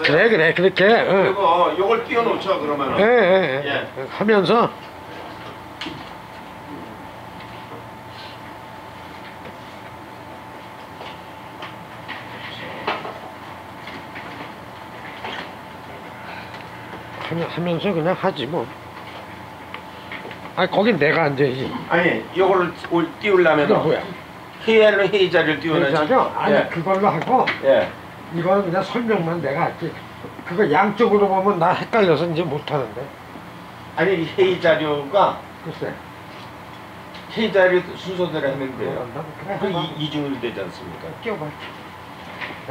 그래 그렇게 그리고 요걸 띄워놓죠 그러면은. 예. 하면서 하면서 그냥 하지 뭐. 아니 거긴 내가 앉아야지. 아니 요거를 띄우려면 이거 뭐야? 회의하는 회의 자리를 띄워야지. 아니 예. 그걸로 하고 예. 이거는 그냥 설명만 내가 할게. 그거 양쪽으로 보면 나 헷갈려서 이제 못하는데. 아니 회의 자료가 글쎄. 회의 자료 순서대로 하면 돼요. 그래, 그 이중으로 되지 않습니까? 끼워봐.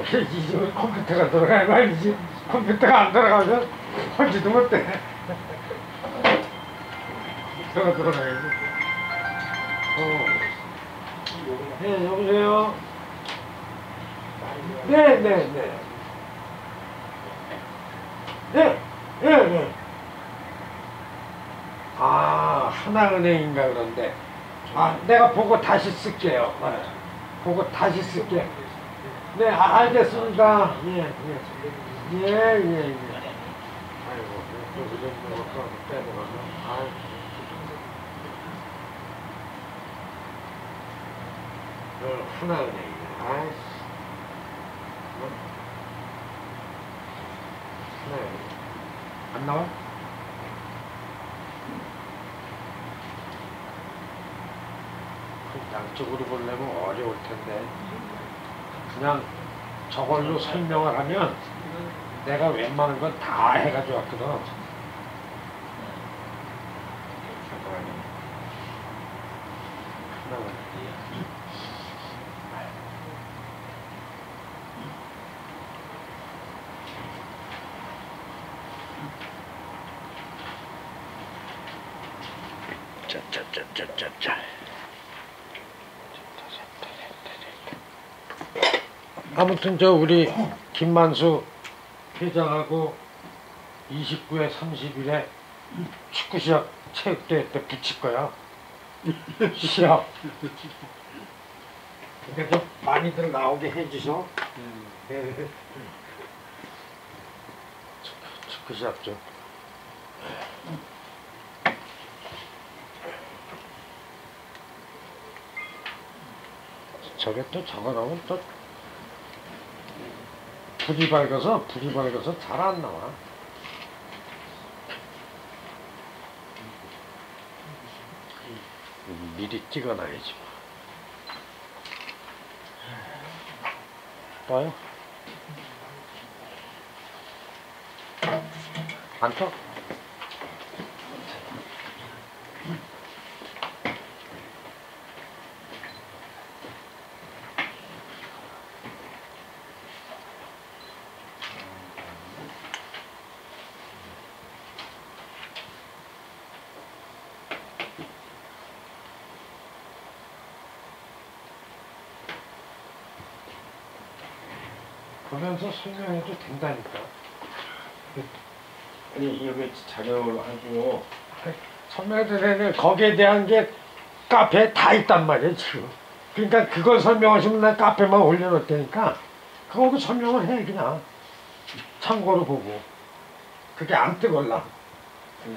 이중으로 컴퓨터가 들어가야 말이지. 컴퓨터가 안 들어가면 하지도 못해. 컴퓨터가 들어가야지. 네, 여보세요? 네. 아, 하나은행인가 그런데. 아, 내가 보고 다시 쓸게요. 보고 다시 쓸게. 네, 알겠습니다. 예. 아이고, 여기 좀 빼먹었네. 하나은행이네. 아이씨. 하나은행. 안 나와? 양쪽으로 보려면 어려울 텐데 그냥 저걸로 설명을 하면 내가 웬만한 건 다 해가지고 왔거든. 자. 아무튼 저 우리 김만수 회장하고 29회 30일에 축구 시합 체육대회 때 붙일 거야. 시합. 그러니까 좀 많이들 나오게 해주셔. 축구 시합 좀. 저게 또 적어놓으면 또 불이 밝아서 잘 안 나와. 미리 찍어놔야지. 떠요? 안 떠? 보면서 설명해도 된다니까. 아니 여기 자료를 하고 설명해도 되는데 거기에 대한 게 카페에 다 있단 말이야 지금. 그러니까 그걸 설명하시면 난 카페만 올려놓을 테니까 그거 설명을 해 그냥. 참고로 보고. 그게 안 뜨걸라.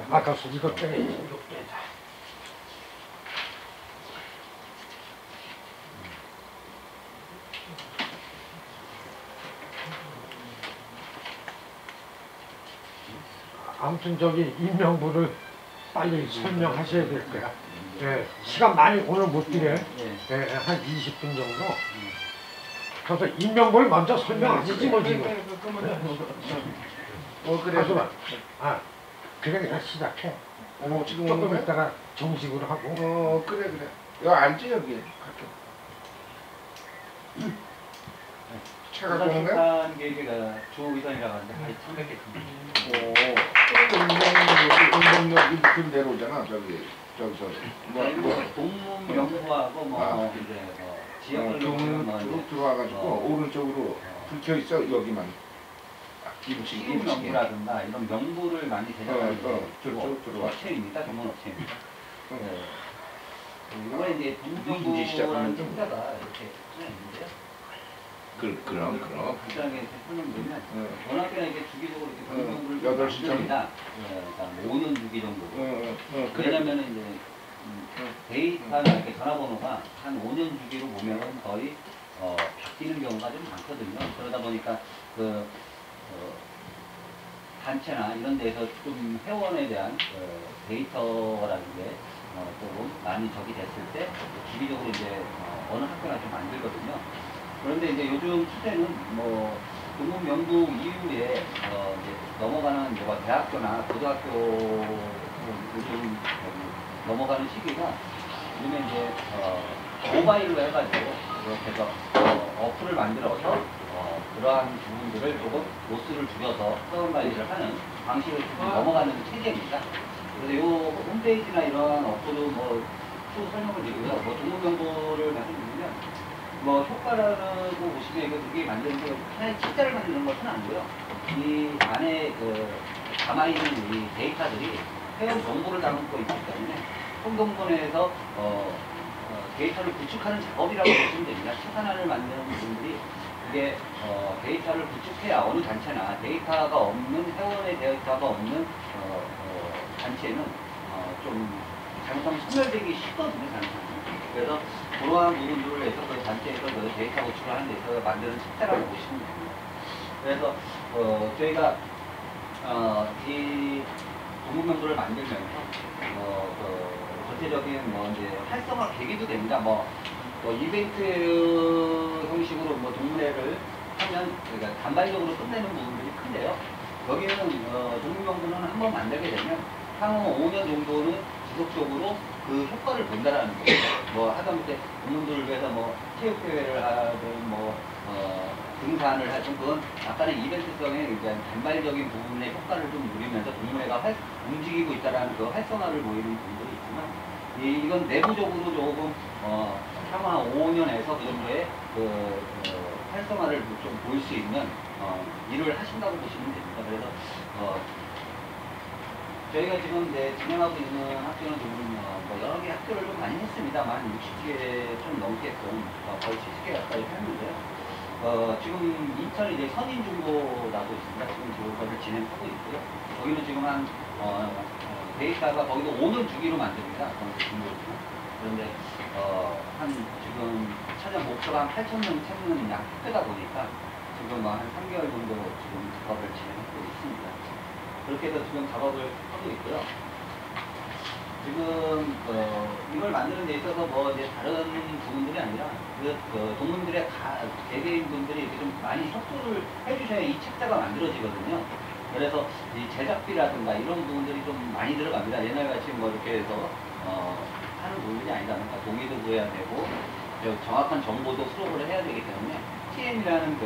아까서 이거 빼야지. 이거 빼자. 아무튼 저기 임명부를 빨리 설명하셔야 될 거야. 예, 시간 많이 오늘 못 드려요. 한 20분 정도. 그래서 임명부를 먼저 설명하시지 뭐 지금. 그래. 그래 그냥 시작해. 지금 조금 있다가 정식으로 하고. 그래. 여기 앉지 여기. 차가 좋은 거야? 한 계기가 주의사이라고 하는데 한 300개 운동력 이렇게 내려오잖아 저기 동문명부하고 이제 쭉 들어와가지고 오른쪽으로 불켜 있어 여기만 명부라든가 이런 명부를 많이 대장하는 쭉 들어와. 업체입니다. 전문 업체입니다. 이번에 이제 동문명부라는 팀자가 이렇게 하나 있는데요. 그럼. 간단하게 설명드리면 응. 워낙에나 이게 주기적으로 이렇게 응. 공정부를 8시 전. 만듭니다. 5년 주기 정도. 그래. 왜냐면은 이제 데이터나 이렇게 전화번호가 한 5년 주기로 보면은 거의 바뀌는 경우가 좀 많거든요. 그러다 보니까 단체나 이런 데서 좀 회원에 대한 데이터라는 게 조금 많이 적이 됐을 때 주기적으로 이제 어느 학교나 좀 만들거든요. 그런데 이제 요즘 추세는 뭐 등록 명부 이후에 이제 넘어가는 뭐 대학교나 고등학교 요즘 넘어가는 시기가 요즘에 이제 모바일로 해가지고 이렇게 해서 어플을 만들어서 그러한 부분들을 조금 로스를 줄여서 사원 관리를 하는 방식으로 좀 넘어가는 체제입니다. 그래서 요 홈페이지나 이러한 어플도 추후 설명을 드리고요. 등록 명부를 말씀드리면 효과라고 보시면 이게 만드는 게 하나의 책자를 만드는 것은 아니고요. 이 안에 담아있는 이 데이터들이 회원 정보를 담고 있기 때문에 총동본에서 데이터를 구축하는 작업이라고 보시면 됩니다. 책 하나를 만드는 분들이 그게 데이터를 구축해야 어느 단체나 데이터가 없는 회원의 데이터가 없는 단체는 좀 잘못하면 소멸되기 쉽거든요. 그래서 그러한 부분들을 해서 그 단체에서 그 데이터 구축을 하는 데 있어서 만드는 책자라고 보시면 됩니다. 그래서 저희가 이 동문명부를 만들면서 전체적인 이제 활성화 계기도 됩니다. 이벤트 형식으로 동문회를 하면 그러니까 단발적으로 끝내는 부분들이 큰데요. 여기는 동문명부는 한번 만들게 되면 향후 5년 정도는 지속적으로 그 효과를 본다라는 거예요. 하다못해 동문들을 위해서 체육대회를 하든 등산을 하든 그건 약간의 이벤트성의 단발적인 부분의 효과를 좀 누리면서 동문회가 움직이고 있다라는 그 활성화를 보이는 부분들이 있지만 이건 내부적으로 조금 향후 한 5년에서 그 정도의 활성화를 좀 보일 수 있는 일을 하신다고 보시면 됩니다. 그래서 저희가 지금 진행하고 있는 학교는 지금 여러 개 학교를 좀 많이 했습니다만 60개 좀 넘게끔 거의 70개 가까이 했는데요. 지금 인천에 이제 선인중고라고 있습니다. 지금 그거를 진행하고 있고요. 거기는 지금 데이터가 거기도 5년 주기로 만듭니다. 그런데 지금 차장 목표가 한 8,000명 채우는 학교다 보니까 지금 한 3개월 정도 지금 작업을 진행하고 있습니다. 그렇게 해서 지금 작업을 하고 있고요. 지금 이걸 만드는 데 있어서 이제 다른 부분들이 아니라 동문들의 개개인 분들이 이렇게 좀 많이 협조를 해주셔야 이 책자가 만들어지거든요. 그래서 이 제작비라든가 이런 부분들이 좀 많이 들어갑니다. 옛날같이 이렇게 해서 하는 부분이 아니다. 그러니까 동의도 구해야 되고 정확한 정보도 수록을 해야 되기 때문에 TM이라는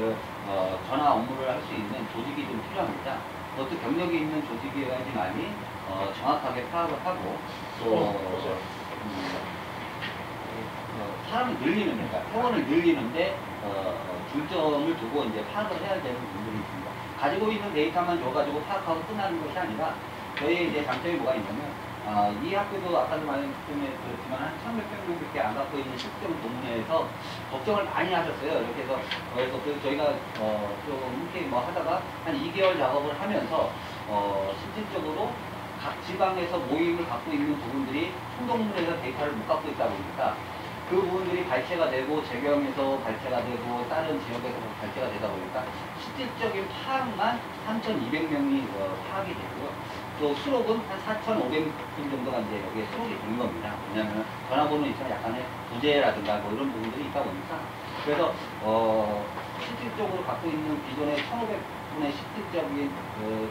전화 업무를 할 수 있는 조직이 좀 필요합니다. 그것도 경력이 있는 조직이어야지만이 정확하게 파악을 하고 또 사람을 늘리는 그러니까 회원을 늘리는데 중점을 두고 이제 파악을 해야 되는 부분들이 있습니다. 가지고 있는 데이터만 줘가지고 파악하고 끝나는 것이 아니라 저희의 이제 장점이 뭐가 있냐면 이 학교도 아까도 말씀드렸지만 한 1,100명 밖에 안 갖고 있는 실전 동문회에서 걱정을 많이 하셨어요. 이렇게 해서 그래서 저희가 좀 이렇게 하다가 한 2개월 작업을 하면서 실질적으로 각 지방에서 모임을 갖고 있는 부분들이 총동문회에서 데이터를 못 갖고 있다 보니까 그 부분들이 발췌가 되고 재경에서 발췌가 되고 다른 지역에서 발췌가 되다 보니까 실질적인 파악만 3,200명이 파악이 되고요. 또 수록은 한 4,500분 정도가 이제 여기에 수록이 된 겁니다. 왜냐하면 전화번호 있지만 약간의 부재라든가 이런 부분들이 있다 보니까 그래서 실질적으로 갖고 있는 기존의 1,500분의 실질적인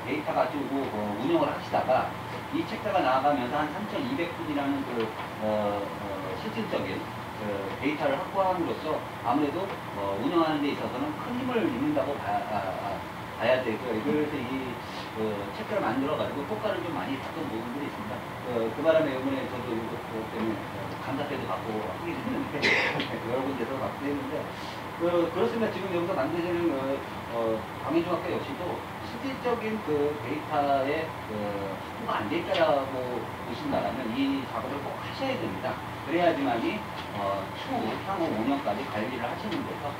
데이터 가지고 운영을 하시다가 이 책자가 나아가면서 한 3,200분이라는 실질적인 데이터를 확보함으로써 아무래도 운영하는 데 있어서는 큰 힘을 잃는다고 봐야 되고요. 그래서 이 책자를 만들어가지고 효과를 좀 많이 봤던 부분들이 있습니다. 그 바람에 이번에 저도 이것 때문에 감사 때도 받고 하긴 했는데 여러 군데서 받고 했는데 그렇습니다. 지금 여기서 만드시는 광해중학교 역시도 실질적인 데이터에 확보가 안 돼 있다라고 보신다면 이 작업을 꼭 하셔야 됩니다. 그래야지만이 향후 5년까지 관리를 하시는 데서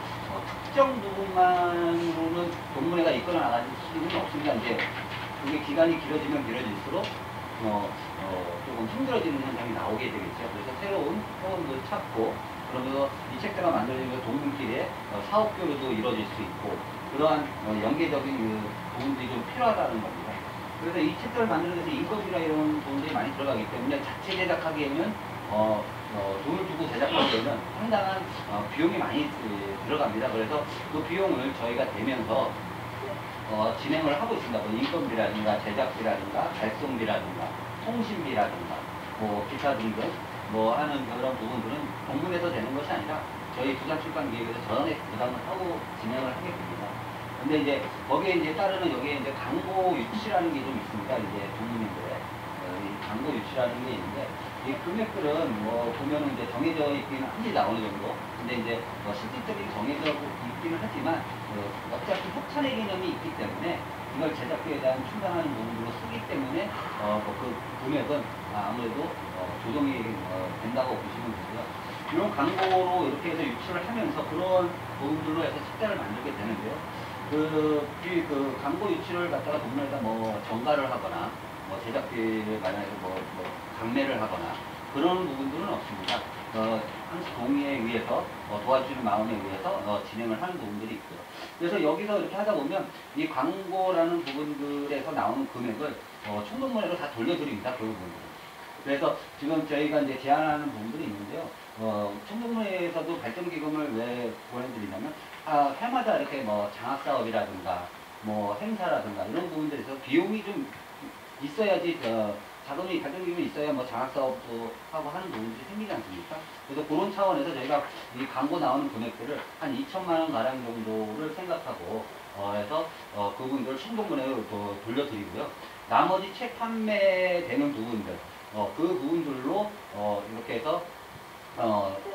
특정 부분만으로는 동문회가 이끌어 나가는 수준은 없습니다. 이제 그게 기간이 길어지면 길어질수록 조금 힘들어지는 현상이 나오게 되겠죠. 그래서 새로운 회원도 찾고, 그러면서 이 책자가 만들어지면서 동문끼리의 사업 교류도 이루어질 수 있고, 그러한 연계적인 그 부분들이 좀 필요하다는 겁니다. 그래서 이 책자를 만드는 데서 인건비나 이런 부분들이 많이 들어가기 때문에 자체 제작하기에는 돈을 주고 제작하기에는 상당한 비용이 많이 들어갑니다. 그래서 그 비용을 저희가 대면서 진행을 하고 있습니다. 뭐 인건비라든가 제작비라든가 발송비라든가 통신비라든가 뭐 기타 등등 뭐 하는 그런 부분들은 공문에서 되는 것이 아니라 저희 부산출판기획에서 전액 부담을 하고 진행을 하게 됩니다. 근데 이제 거기에 이제 따르는 여기에 이제 광고 유치라는 게 좀 있습니다. 이제 동문인들의 이 광고 유치라는 게 있는데, 이 금액들은 뭐 보면은 이제 정해져 있기는 합니다. 어느 정도. 근데 이제 실질적인 정해져 있기는 하지만 어차피 협찬의 개념이 있기 때문에 이걸 제작비에 대한 충당하는 부분으로 쓰기 때문에 그 금액은 아무래도 조정이 된다고 보시면 되고요. 이런 광고로 이렇게 해서 유출을 하면서 그런 부분들로 해서 책자를 만들게 되는데요. 그 광고 유출을 갖다가 동네에다 뭐 정가를 하거나 뭐 제작비를 마련해서 뭐 강매를 하거나 그런 부분들은 없습니다. 항상 동의에 의해서 도와주는 마음에 의해서 진행을 하는 부분들이 있고요. 그래서 여기서 이렇게 하다 보면 이 광고라는 부분들에서 나오는 금액을 총동문회로 다 돌려드립니다. 그 부분들은. 그래서 지금 저희가 이제 제안하는 부분들이 있는데요. 총동문회에서도 발전기금을 왜 보내드리냐면 해마다 이렇게 뭐 장학사업이라든가 뭐 행사라든가 이런 부분들에서 비용이 좀 있어야지 자금이 발전기금이 있어야 뭐 장학사업도 하고 하는 부분들이 생기지 않습니까? 그래서 그런 차원에서 저희가 이 광고 나오는 금액들을 한 2천만 원 가량 정도를 생각하고 해서 그 부분들을 총동문회로 돌려드리고요. 나머지 책 판매되는 부분들 그 부분들로 이렇게 해서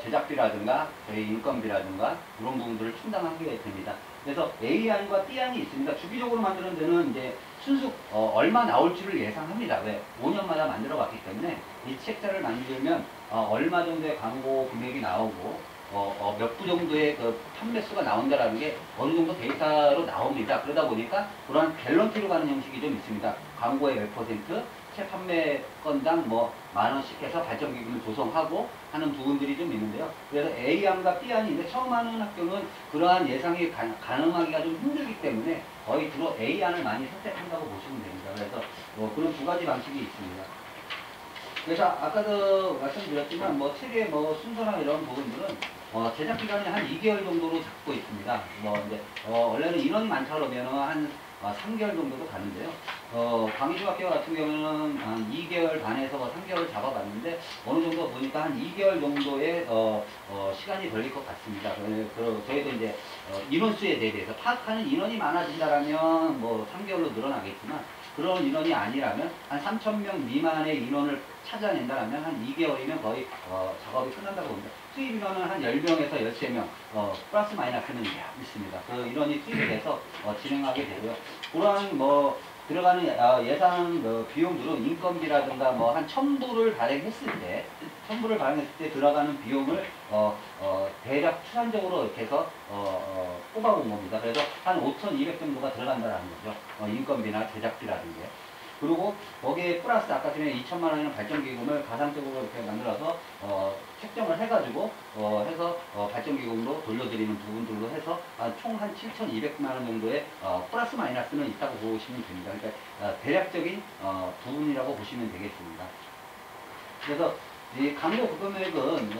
제작비라든가 저희 인건비라든가 이런 부분들을 충당하게 됩니다. 그래서 A안과 B안이 있습니다. 주기적으로 만드는 데는 이제 순수 얼마 나올지를 예상합니다. 왜? 5년마다 만들어 왔기 때문에 이 책자를 만들면 얼마 정도의 광고 금액이 나오고 몇 부 정도의 그 판매 수가 나온다라는 게 어느 정도 데이터로 나옵니다. 그러다 보니까 그러한 갤런티로 가는 형식이 좀 있습니다. 광고의 몇 %, 책 판매 건당 뭐 10,000원씩 해서 발전기금을 조성하고 하는 부분들이 좀 있는데요. 그래서 A안과 B안이 있는데 처음 하는 학교는 그러한 예상이 가능하기가 좀 힘들기 때문에 거의 주로 A안을 많이 선택한다고 보시면 됩니다. 그래서 그런 두 가지 방식이 있습니다. 그래서 아까도 말씀드렸지만 뭐 책의 뭐 순서나 이런 부분들은 제작 기간이 한 2개월 정도로 잡고 있습니다. 이제 원래는 인원이 많다 그러면 한 3개월 정도도 가는데요. 광희중학교 같은 경우는 한 2개월 반에서 3개월 잡아봤는데 어느 정도 보니까 한 2개월 정도의 시간이 걸릴 것 같습니다. 저희도 이제 인원수에 대해서 파악하는 인원이 많아진다라면 뭐 3개월로 늘어나겠지만 그런 인원이 아니라면 한 3,000명 미만의 인원을 찾아낸다면 한 2개월이면 거의 작업이 끝난다고 봅니다. 수입 인원은 한 10명에서 13명 플러스 마이너스는 있습니다. 그 인원이 투입이 돼서 진행하게 되고요. 그러한 뭐 들어가는 예상 비용들은 인건비라든가 뭐 한 1,000부를 발행했을 때 들어가는 비용을 대략 추산적으로 이렇게 해서 뽑아본 겁니다. 그래서 한 5,200 정도가 들어간다는 거죠. 인건비나 제작비라든지. 그리고 거기에 플러스 아까 전에 2천만 원이라는 발전기금을 가상적으로 이렇게 만들어서 책정을 해가지고 해서 발전기금으로 돌려드리는 부분들로 해서 총 한 7,200만 원 정도의 플러스 마이너스는 있다고 보시면 됩니다. 그러니까 대략적인 부분이라고 보시면 되겠습니다. 그래서 이 광고 그 금액은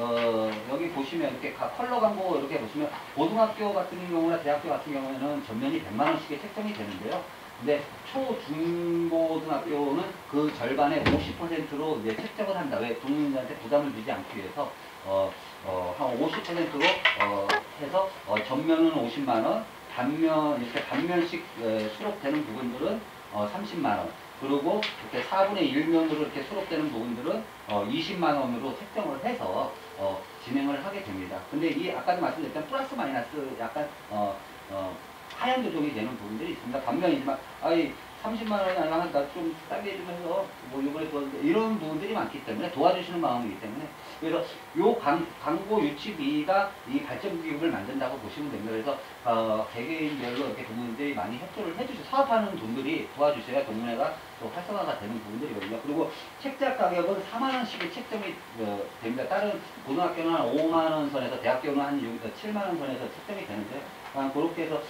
여기 보시면 이렇게 컬러 광고 이렇게 보시면 고등학교 같은 경우나 대학교 같은 경우에는 전면이 100만 원씩의 책정이 되는데요. 근데 초, 중, 고등학교는 그 절반의 50%로 이제 책정을 합니다. 왜? 국민들한테 부담을 주지 않기 위해서 한 50%로 해서 전면은 50만 원, 단면 이렇게 단면씩 수록되는 부분들은 30만 원. 그리고 이렇게 4분의 1면으로 이렇게 수록되는 부분들은 20만 원으로 책정을 해서 진행을 하게 됩니다. 근데 이 아까도 말씀드렸던 플러스 마이너스 약간 하향 조정이 되는 부분들이 있습니다. 반면이지만 30만 원이 아니라 나좀 싸게 해주면서 뭐 이번에 도와주는데 이런 부분들이 많기 때문에 도와주시는 마음이기 때문에 그래서 요 광고 유치비가 이 발전기금을 만든다고 보시면 됩니다. 그래서 개개인별로 이렇게 동문들이 많이 협조를 해주셔서 사업하는 분들이 도와주셔야 동문회가 또 활성화가 되는 부분들이거든요. 그리고 책자 가격은 4만 원씩의 책정이 됩니다. 다른 고등학교는 한 5만 원 선에서 대학교는 한 7만 원 선에서 책정이 되는데 그렇게 해서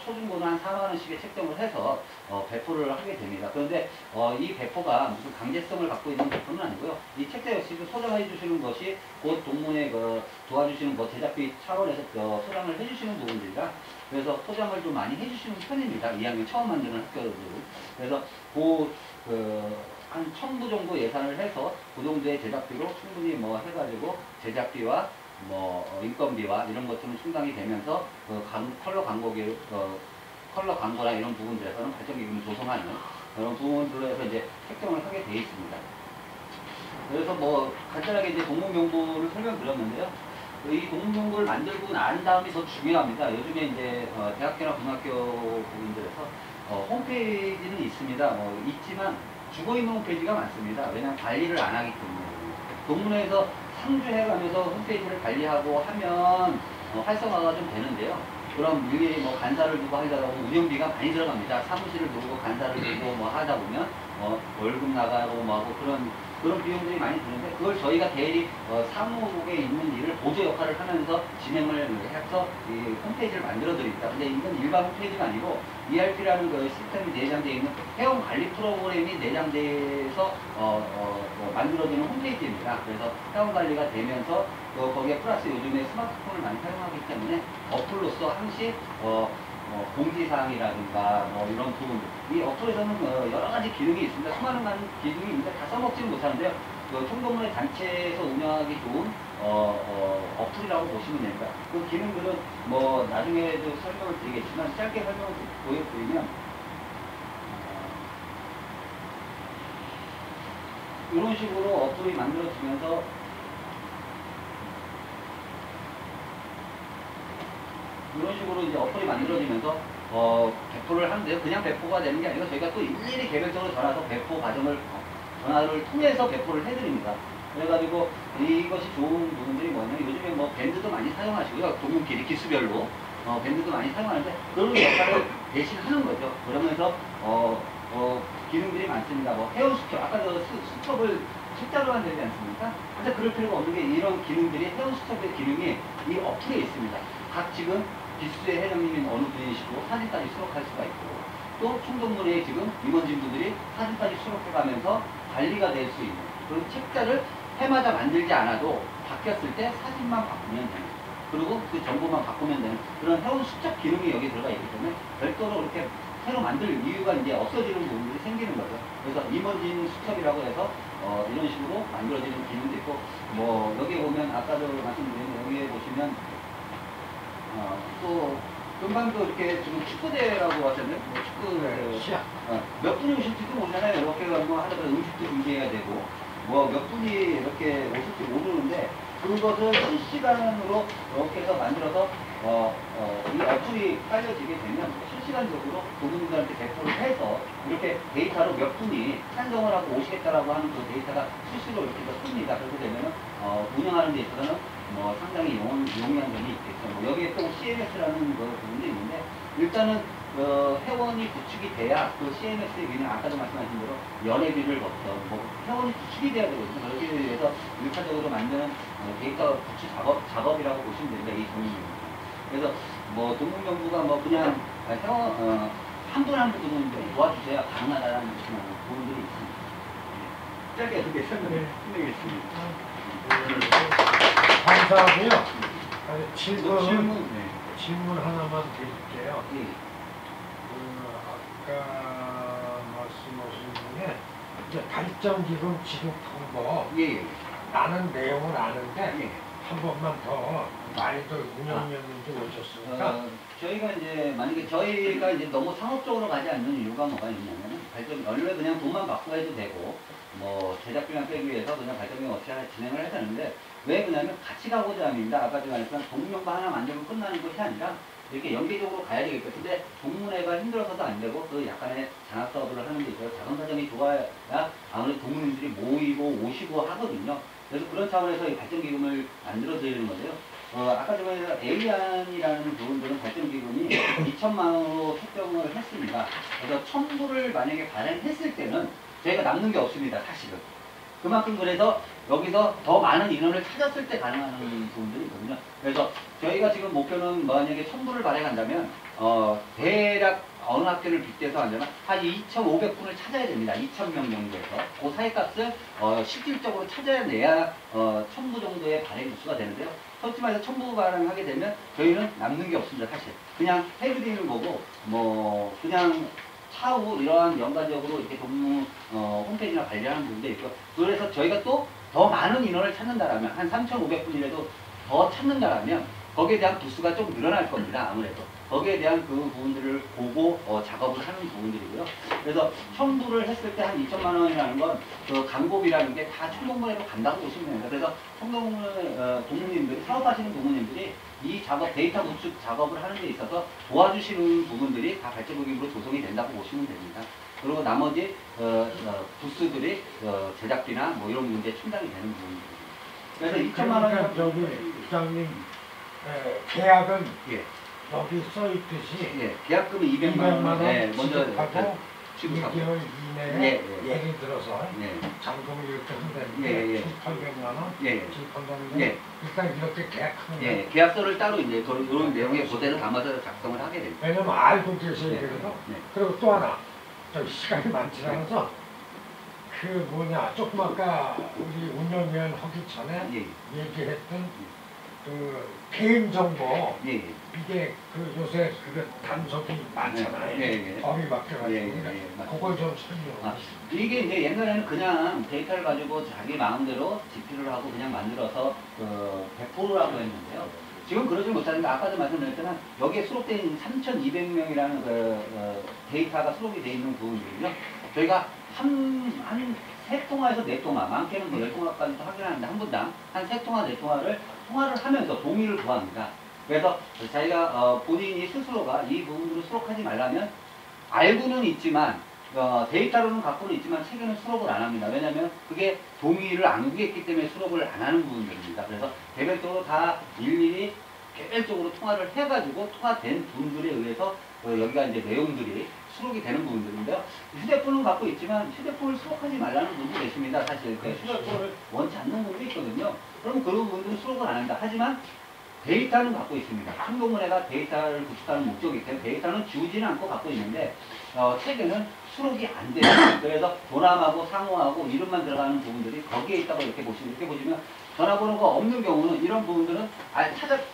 초중고는 한 4만 원씩의 책정을 해서 배포를 하게 됩니다. 그런데 이 배포가 무슨 강제성을 갖고 있는 배포는 아니고요. 이 책자 역시도 소장해 주시는 것이 곧 동문회 도와주시는 제작비 차원에서 소장을 해주시는 부분들이라 그래서 포장을 좀 많이 해주시는 편입니다. 2학년 처음 만드는 학교들은. 그래서 한 1000부 정도 예산을 해서 그 정도의 제작비로 충분히 해가지고 제작비와 인건비와 이런 것들은 충당이 되면서 컬러 광고나 이런 부분들에서는 발전기금을 조성하는 그런 부분들로 해서 이제 책정을 하게 되어 있습니다. 그래서 간단하게 이제 동문명부를 설명드렸는데요. 이 동문명부를 만들고 난 다음이 더 중요합니다. 요즘에 이제 대학교나 고등학교 부분들에서 홈페이지는 있습니다. 있지만 죽어있는 홈페이지가 많습니다. 왜냐하면 관리를 안 하기 때문에. 동문회에서 상주해가면서 홈페이지를 관리하고 하면 활성화가 좀 되는데요. 그럼 위에 간사를 두고 하다 보면 운영비가 많이 들어갑니다. 사무실을 두고 간사를 두고 하다 보면 월급 나가고 하고 그런 비용들이 많이 드는데 그걸 저희가 대리 사무국에 있는 일을 보조 역할을 하면서 진행을 해서 이 홈페이지를 만들어 드립니다. 근데 이건 일반 홈페이지가 아니고 ERP라는 그 시스템이 내장되어 있는 회원 관리 프로그램이 내장돼서 만들어지는 홈페이지입니다. 그래서 회원 관리가 되면서 거기에 플러스 요즘에 스마트폰을 많이 사용하기 때문에 어플로서 항시 공지사항이라든가 이런 부분 이 어플에서는 여러 가지 기능이 있습니다. 수많은 기능이 있는데 다 써먹지는 못하는데요. 총동문회 단체에서 운영하기 좋은 어플이라고 보시면 됩니다. 그 기능들은 나중에도 설명을 드리겠지만 짧게 설명을 보여드리면 이런 식으로 어플이 만들어지면서 이런 식으로 이제 어플이 만들어지면서 배포를 하는데요. 그냥 배포가 되는 게 아니고 저희가 또 일일이 개별적으로 전화를 통해서 배포를 해드립니다. 그래가지고 이것이 좋은 부분들이 뭐냐면 요즘에 밴드도 많이 사용하시고요. 동문끼리 기수별로 밴드도 많이 사용하는데 그런 역할을 대신 하는 거죠. 그러면서 기능들이 많습니다. 회원 수첩, 아까 수첩을 책자로 만들지 않습니까? 근데 그럴 필요가 없는 게 이런 기능들이 회원 수첩의 기능이 이 어플에 있습니다. 각 지금 기수의 회장님이 어느 분이시고 사진까지 수록할 수가 있고 또 총동문회에 지금 임원진분들이 사진까지 수록해가면서 관리가 될 수 있는 그런 책자를 해마다 만들지 않아도 바뀌었을 때 사진만 바꾸면 되는 그리고 그 정보만 바꾸면 되는 그런 회원 수첩 기능이 여기 들어가 있기 때문에 별도로 그렇게 새로 만들 이유가 이제 없어지는 부분들이 생기는 거죠. 그래서 임원진 수첩이라고 해서 이런 식으로 만들어지는 기능도 있고 여기에 보면 아까도 말씀드린 여기에 보시면 또 금방도 이렇게 지금 축구대회라고 하셨네요. 시합. 몇 분이 오실지도 모르잖아요. 이렇게 하다 보면 음식도 준비해야 되고 몇 분이 이렇게 오실지 모르는데 그것을 실시간으로 이렇게 해서 만들어서 이 어플이 깔려지게 되면 실시간적으로 그분들한테 배포를 해서 이렇게 데이터로 몇 분이 찬성을 하고 오시겠다라고 하는 그 데이터가 실시로 이렇게 뜹니다. 그렇게 되면 운영하는 데 있어서는 상당히 용이한 점이 있겠죠. 여기에 또 CMS라는 부분도 있는데 일단은 회원이 구축이 돼야 그 CMS의 기능 아까도 말씀하신 대로 연회비를 걷던 회원이 구축이 돼야 되거든요. 여기에 대해서 일차적으로 만드는 데이터 구축 작업이라고 보시면 됩니다. 이 동문명부. 그래서 동문명부가 그냥 회원 한 분 한 분은 도와주셔야 가능하다는 부분들이 있습니다. 짧게 이렇게 설명드리겠습니다. 감사하고요. 질문. 질문 하나만 드릴게요. 예. 아까 말씀하신 중에 이제 발전기금 지급 방법 예. 나는 내용을 아는데 예. 한 번만 더 많이들 운영위원님들 오셨으니까 저희가 이제 만약에 저희가 이제 너무 상업적으로 가지 않는 이유가 뭐가 있냐면 원래 그냥 돈만 받고 해도 되고 제작비만 빼기 위해서 그냥 발전기금 없이 진행을 해야 되는데 왜 그러냐면 같이 가고자 합니다. 아까 제가 말했지만 동명부 하나 만들고 끝나는 것이 아니라 이렇게 연계적으로 가야 되겠죠. 근데 동문회가 힘들어서도 안 되고 그 약간의 장학사업을 하는 데 있어서 자금 사정이 좋아야 아무래도 동문인들이 모이고 오시고 하거든요. 그래서 그런 차원에서 이 발전기금을 만들어 드리는 건데요. 아까 전에 에이안이라는 부분들은 발전기금이 2천만 원으로 책정을 했습니다. 그래서 첨부를 만약에 발행했을 때는 저희가 남는 게 없습니다, 사실은. 그만큼 그래서 여기서 더 많은 인원을 찾았을 때 가능한 부분들이 있거든요. 그래서 저희가 지금 목표는 만약에 첨부를 발행한다면 대략 어느 학교를 빗대서 하려면 한 2,500분을 찾아야 됩니다. 2,000명 정도에서 그 사이값을 실질적으로 찾아내야 첨부 정도의 발행 부수가 되는데요. 솔직히 말해서 첨부 발행하게 되면 저희는 남는 게 없습니다. 사실 그냥 해드리는 거고 뭐 그냥 차후 이러한 연관적으로 이렇게 동무 홈페이지나 관리하는 부분도 있고, 그래서 저희가 또 더 많은 인원을 찾는다라면 한 3,500분이라도 더 찾는다라면 거기에 대한 부수가 좀 늘어날 겁니다. 아무래도 거기에 대한 그 부분들을 보고 작업을 하는 부분들이고요. 그래서 첨부를 했을 때 한 2천만 원이라는 건 그 광고비라는 게 다 총동문회로 간다고 보시면 됩니다. 그래서 총동문회 동무님들이 사업하시는 동무님들이 이 작업, 데이터 구축 작업을 하는 데 있어서 도와주시는 부분들이 다 발전기금으로 조성이 된다고 보시면 됩니다. 그리고 나머지 부스들이 제작비나 뭐 이런 문제에 충당이 되는 부분입니다. 그래서 2천만 그러니까 원 저기 부장님 계약은 예, 여기 써 있듯이 예, 계약금이 200만 원, 예, 먼저 지급하고 지급하고 1개월 이내에 예, 예. 예를 들어서 예, 잔금을 이렇게 한다는데 예, 예. 1,800만 원 예, 지급한다는 예. 건 일단 이렇게 계약하는 예, 거예요. 계약서를 따로 이제 그런 내용에 그대로 담아서 작성을 하게 됩니다. 왜냐면 알고 계셔야 네. 되거든. 네. 그리고 또 하나, 저 시간이 많지 않아서 그 조금 아까 우리 운영위원 하기 전에 예, 얘기했던 그 개인정보, 예, 예. 이게 그 요새 그 단속이 많잖아요. 예, 예. 법이 바뀌어가지고. 예, 예, 예, 맞습니다. 그걸 좀 설명해 아, 주시죠. 이게 이제 옛날에는 그냥 데이터를 가지고 자기 마음대로 집필을 하고 그냥 만들어서 배포라고 했는데요. 지금 그러지 못하는데 아까도 말씀드렸지만 여기에 수록된 3,200명이라는 데이터가 수록이 되어 있는 부분들은요. 저희가 한 3통화에서 4통화, 많게는 뭐 10통화까지도 확인하는데 한 분당 한 3통화, 4통화를 통화를 하면서 동의를 구합니다. 그래서 자기가 본인이 스스로가 이 부분으로 수록하지 말라면 알고는 있지만 데이터로는 갖고는 있지만 책에는 수록을 안 합니다. 왜냐하면 그게 동의를 안 구했기 때문에 수록을 안 하는 부분들입니다. 그래서 개별적으로 다 일일이 개별적으로 통화를 해가지고 통화된 분들에 의해서 여기가 이제 내용들이 수록이 되는 부분들인데요. 휴대폰은 갖고 있지만 휴대폰을 수록하지 말라는 분도 계십니다. 사실 휴대폰을 원치 않는 분도 있거든요. 그럼 그런 분들은 수록을 안 한다. 하지만 데이터는 갖고 있습니다. 총동문회가 데이터를 구축하는 목적이기 때문에 데이터는 지우지는 않고 갖고 있는데 책에는 수록이 안 돼요. 그래서 도남하고 상호하고 이름만 들어가는 부분들이 거기에 있다고 이렇게 보시면 전화번호가 없는 경우는 이런 부분들은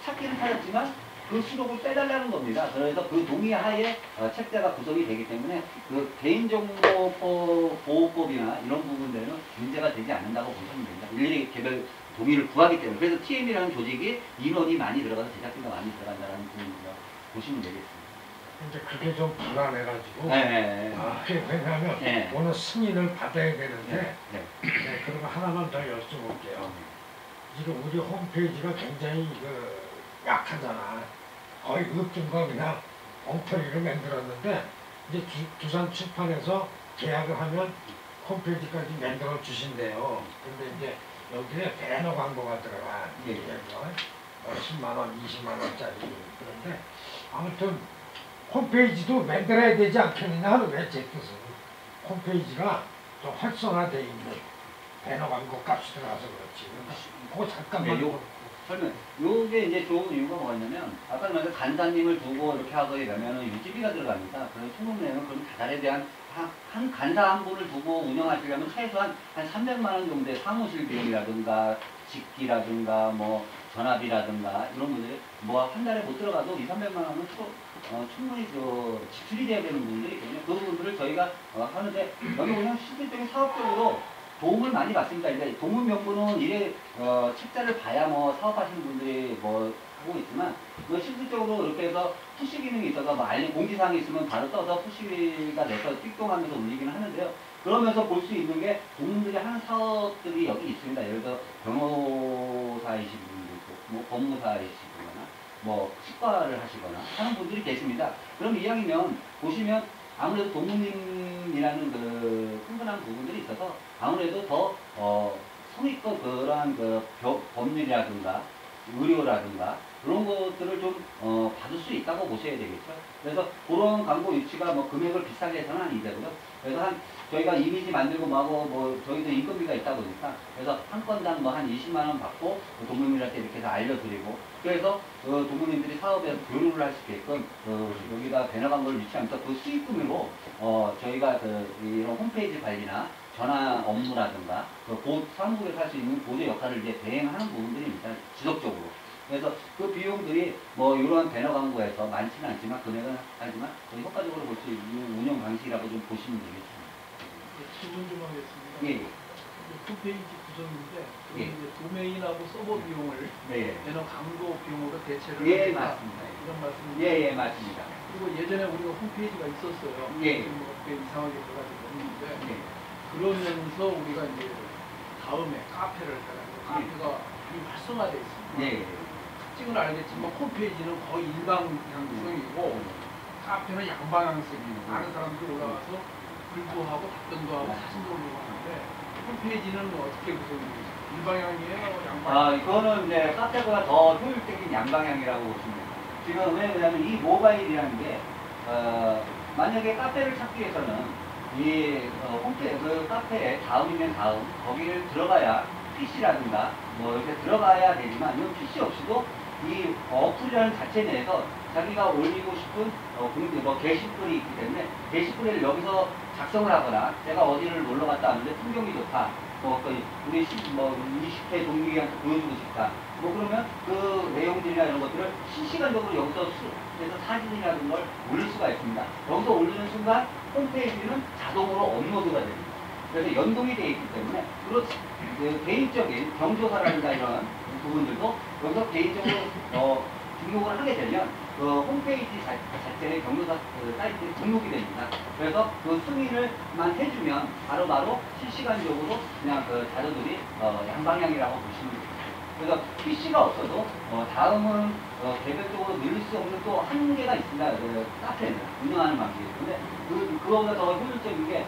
찾기는 찾았지만 그 수록을 빼달라는 겁니다. 그래서 그 동의 하에 책자가 구성이 되기 때문에 그 개인정보보호법이나 이런 부분들은 문제가 되지 않는다고 보시면 됩니다. 일일이 개별 동의를 구하기 때문에. 그래서 TM이라는 조직이 인원이 많이 들어가서 제작비가 많이 들어간다는 부분이라고 보시면 되겠습니다. 이제 그게 좀 불안해가지고. 네. 왜냐하면 네. 오늘 승인을 받아야 되는데, 네. 그런 거 하나만 더 여쭤볼게요. 지금 우리 홈페이지가 굉장히 약하잖아. 거의 읍중과 그냥 엉터리로 만들었는데, 이제 두산 출판에서 계약을 하면 홈페이지까지 만들어 주신대요. 근데 이제 여기에 배너 광고가 들어가. 예. 10만 원, 20만 원짜리. 그런데 아무튼 홈페이지도 만들어야 되지 않겠느냐 왜 제 뜻은. 홈페이지가 좀 활성화되어 있는 배너 광고 값이 들어가서 그렇지. 그거 잠깐만. 네, 설명. 요게 이제 좋은 이유가 뭐가 있냐면, 아까 말한 간사님을 두고 이렇게 하게 되면은 유지비가 들어갑니다. 그래서 총무내는 그럼 다달에 대한 한 간사 한 분을 두고 운영하시려면 최소한 한 300만 원 정도의 사무실 비용이라든가 집기라든가 뭐 전화비라든가 이런 분들이 뭐 한 달에 못 들어가도 200~300만 원은 충분히 지출이 돼야 되는 부분들이 있거든요. 그 부분들을 저희가 하는데 여기 그냥 실질적인 사업적으로 도움을 많이 받습니다. 이제 동문 명부는 이래 책자를 봐야 뭐 사업하시는 분들이 뭐 하고 있지만 뭐 실질적으로 이렇게 해서 푸시 기능이 있어서 뭐 알림 공지사항이 있으면 바로 떠서 푸시가 내서 띡동하면서 울리기는 하는데요. 그러면서 볼 수 있는 게 동문들이 하는 사업들이 여기 있습니다. 예를 들어 변호사이신 분도 있고 뭐 법무사이시거나 뭐 치과를 하시거나 하는 분들이 계십니다. 그럼 이왕이면 보시면 아무래도 도무님이라는 그 흥분한 부분들이 있어서 아무래도 더 성의껏 그러한 그 법률이라든가 의료라든가 그런 것들을 좀 받을 수 있다고 보셔야 되겠죠. 그래서 그런 광고 유치가 뭐 금액을 비싸게 해서는 아니고요. 그래서 저희가 이미지 만들고 뭐 저희도 인건비가 있다 보니까 그래서 한 건당 뭐 한 20만 원 받고 도무님들한테 이렇게 해서 알려드리고 그래서 도무님들이 사업에 교류를 할 수 있게끔 여기다 배너 광고를 유치하면서 그 수익금으로 저희가 이런 홈페이지 관리나 전화 업무라든가 곧 사무국에서 할 수 있는 보조 역할을 이제 대행하는 부분들입니다. 지속적으로. 그래서 그 비용들이 뭐 이러한 배너 광고에서 많지는 않지만 금액은 하지만 거의 효과적으로 볼 수 있는 운영 방식이라고 좀 보시면 되겠습니다. 질문 좀 하겠습니다. 예. 홈페이지 구성인데 예. 이제 도메인하고 서버 비용을 네. 배너 광고 비용으로 대체를 예, 한다. 맞습니다. 이런 말씀이죠. 예, 맞습니다. 그리고 예전에 우리가 홈페이지가 있었어요. 예. 지금 꽤 이상하게 돼가지고 없는데 예. 그러면서 우리가 이제 다음에 카페를 해가지고 카페가 이미 활성화돼 있습니다. 예. 특징을 알겠지만 홈페이지는 거의 일방향성이고 카페는 양방향성이에요. 많은 사람들이 올라와서 글도 하고 답변도 하고 사진도 올리고 하는데 홈페이지는 어떻게 구성되죠? 일방향이에요? 양방향? 이거는 이제 카페보다 더 효율적인 양방향이라고 보시면 돼요. 지금 왜냐면 이 모바일이라는 게, 만약에 카페를 찾기 위해서는 그 카페에 다음이면 다음, 거기를 들어가야 PC라든가 뭐 이렇게 들어가야 되지만 이건 PC 없이도 이 어플이라는 자체 내에서 자기가 올리고 싶은 게시글이 있기 때문에 게시글을 여기서 작성을 하거나 제가 어디를 놀러 갔다 왔는데 풍경이 좋다. 우리 20회 동료한테 보여주고 싶다. 그러면 그 내용들이나 이런 것들을 실시간적으로 여기서 그래서 사진이라는 걸 올릴 수가 있습니다. 여기서 올리는 순간 홈페이지는 자동으로 업로드가 됩니다. 그래서 연동이 되어 있기 때문에 개인적인 경조사라든가 이런 부분들도 여기서 개인적으로 등록을 하게 되면 홈페이지 자체의 경로사 사이트에 등록이 됩니다. 그래서 그 승인을만 해주면 바로바로 실시간적으로 그냥 자료들이 양방향이라고 보시면 됩니다. 그래서 PC가 없어도 다음은 개별적으로 늘릴 수 없는 또 한계가 있습니다. 카페는 운영하는 방식이. 근데 그거보다 더 효율적인 게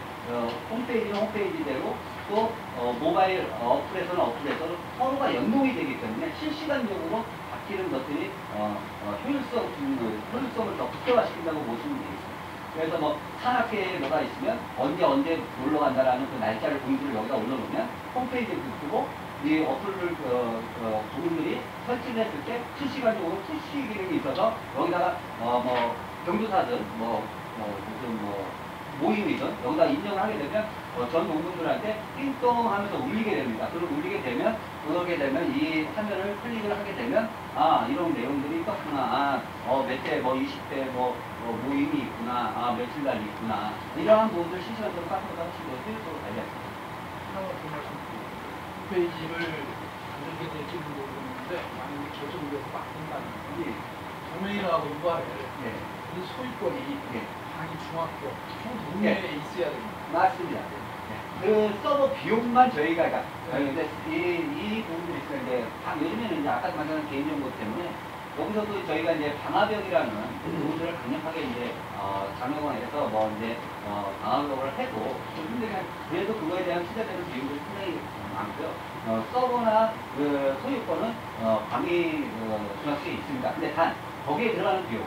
홈페이지는 홈페이지대로 또 모바일 어플에서는 어플에서는 서로가 연동이 되기 때문에 실시간적으로 바뀌는 것들이 효율성을 더 극대화시킨다고 보시면 되겠습니다. 그래서 뭐 산악회에 뭐가 있으면 언제 놀러 간다라는 그 날짜를 공지를 여기다 올려놓으면 홈페이지에 뜨고 이 어플을 부분들이 설치를 했을 때 실시간적으로 푸시 기능이 있어서 여기다가 경조사든 모임이든 여기다 인정을 하게 되면 전 농민들한테 띵동 하면서 울리게 됩니다. 그리고 울리게 되면 이 화면을 클릭을 하게 되면 이런 내용들이 있었구나. 몇 대 20대 모임이 있구나. 며칠 날 있구나. 이러한 부분들 실시간적으로 카페보다 훨씬 더 효율적으로 관리할 수 있습니다. 하나만 말씀드릴게요. 홈페이지를 만들게 될지는 모르겠는데 만약에 저쪽에서 바꾼다는 건 도메인하고 URL 이 소유권이 당이 중학교 총동네에 있어야 됩니다. 맞습니다. 그 서버 비용만 저희가 근데 이 부분들이 있어요. 이제 요즘에는 이제 아까 말씀한 개인정보 때문에 여기서도 저희가 이제 방화벽이라는 부분들을 강력하게 이제 장려을 해서 방화벽을 해도 그래도 그거에 대한 투자되는 비용들이 상당히 많고요. 서버나 그 소유권은 방위 중학교에 있습니다. 근데 단 거기에 들어가는 비용,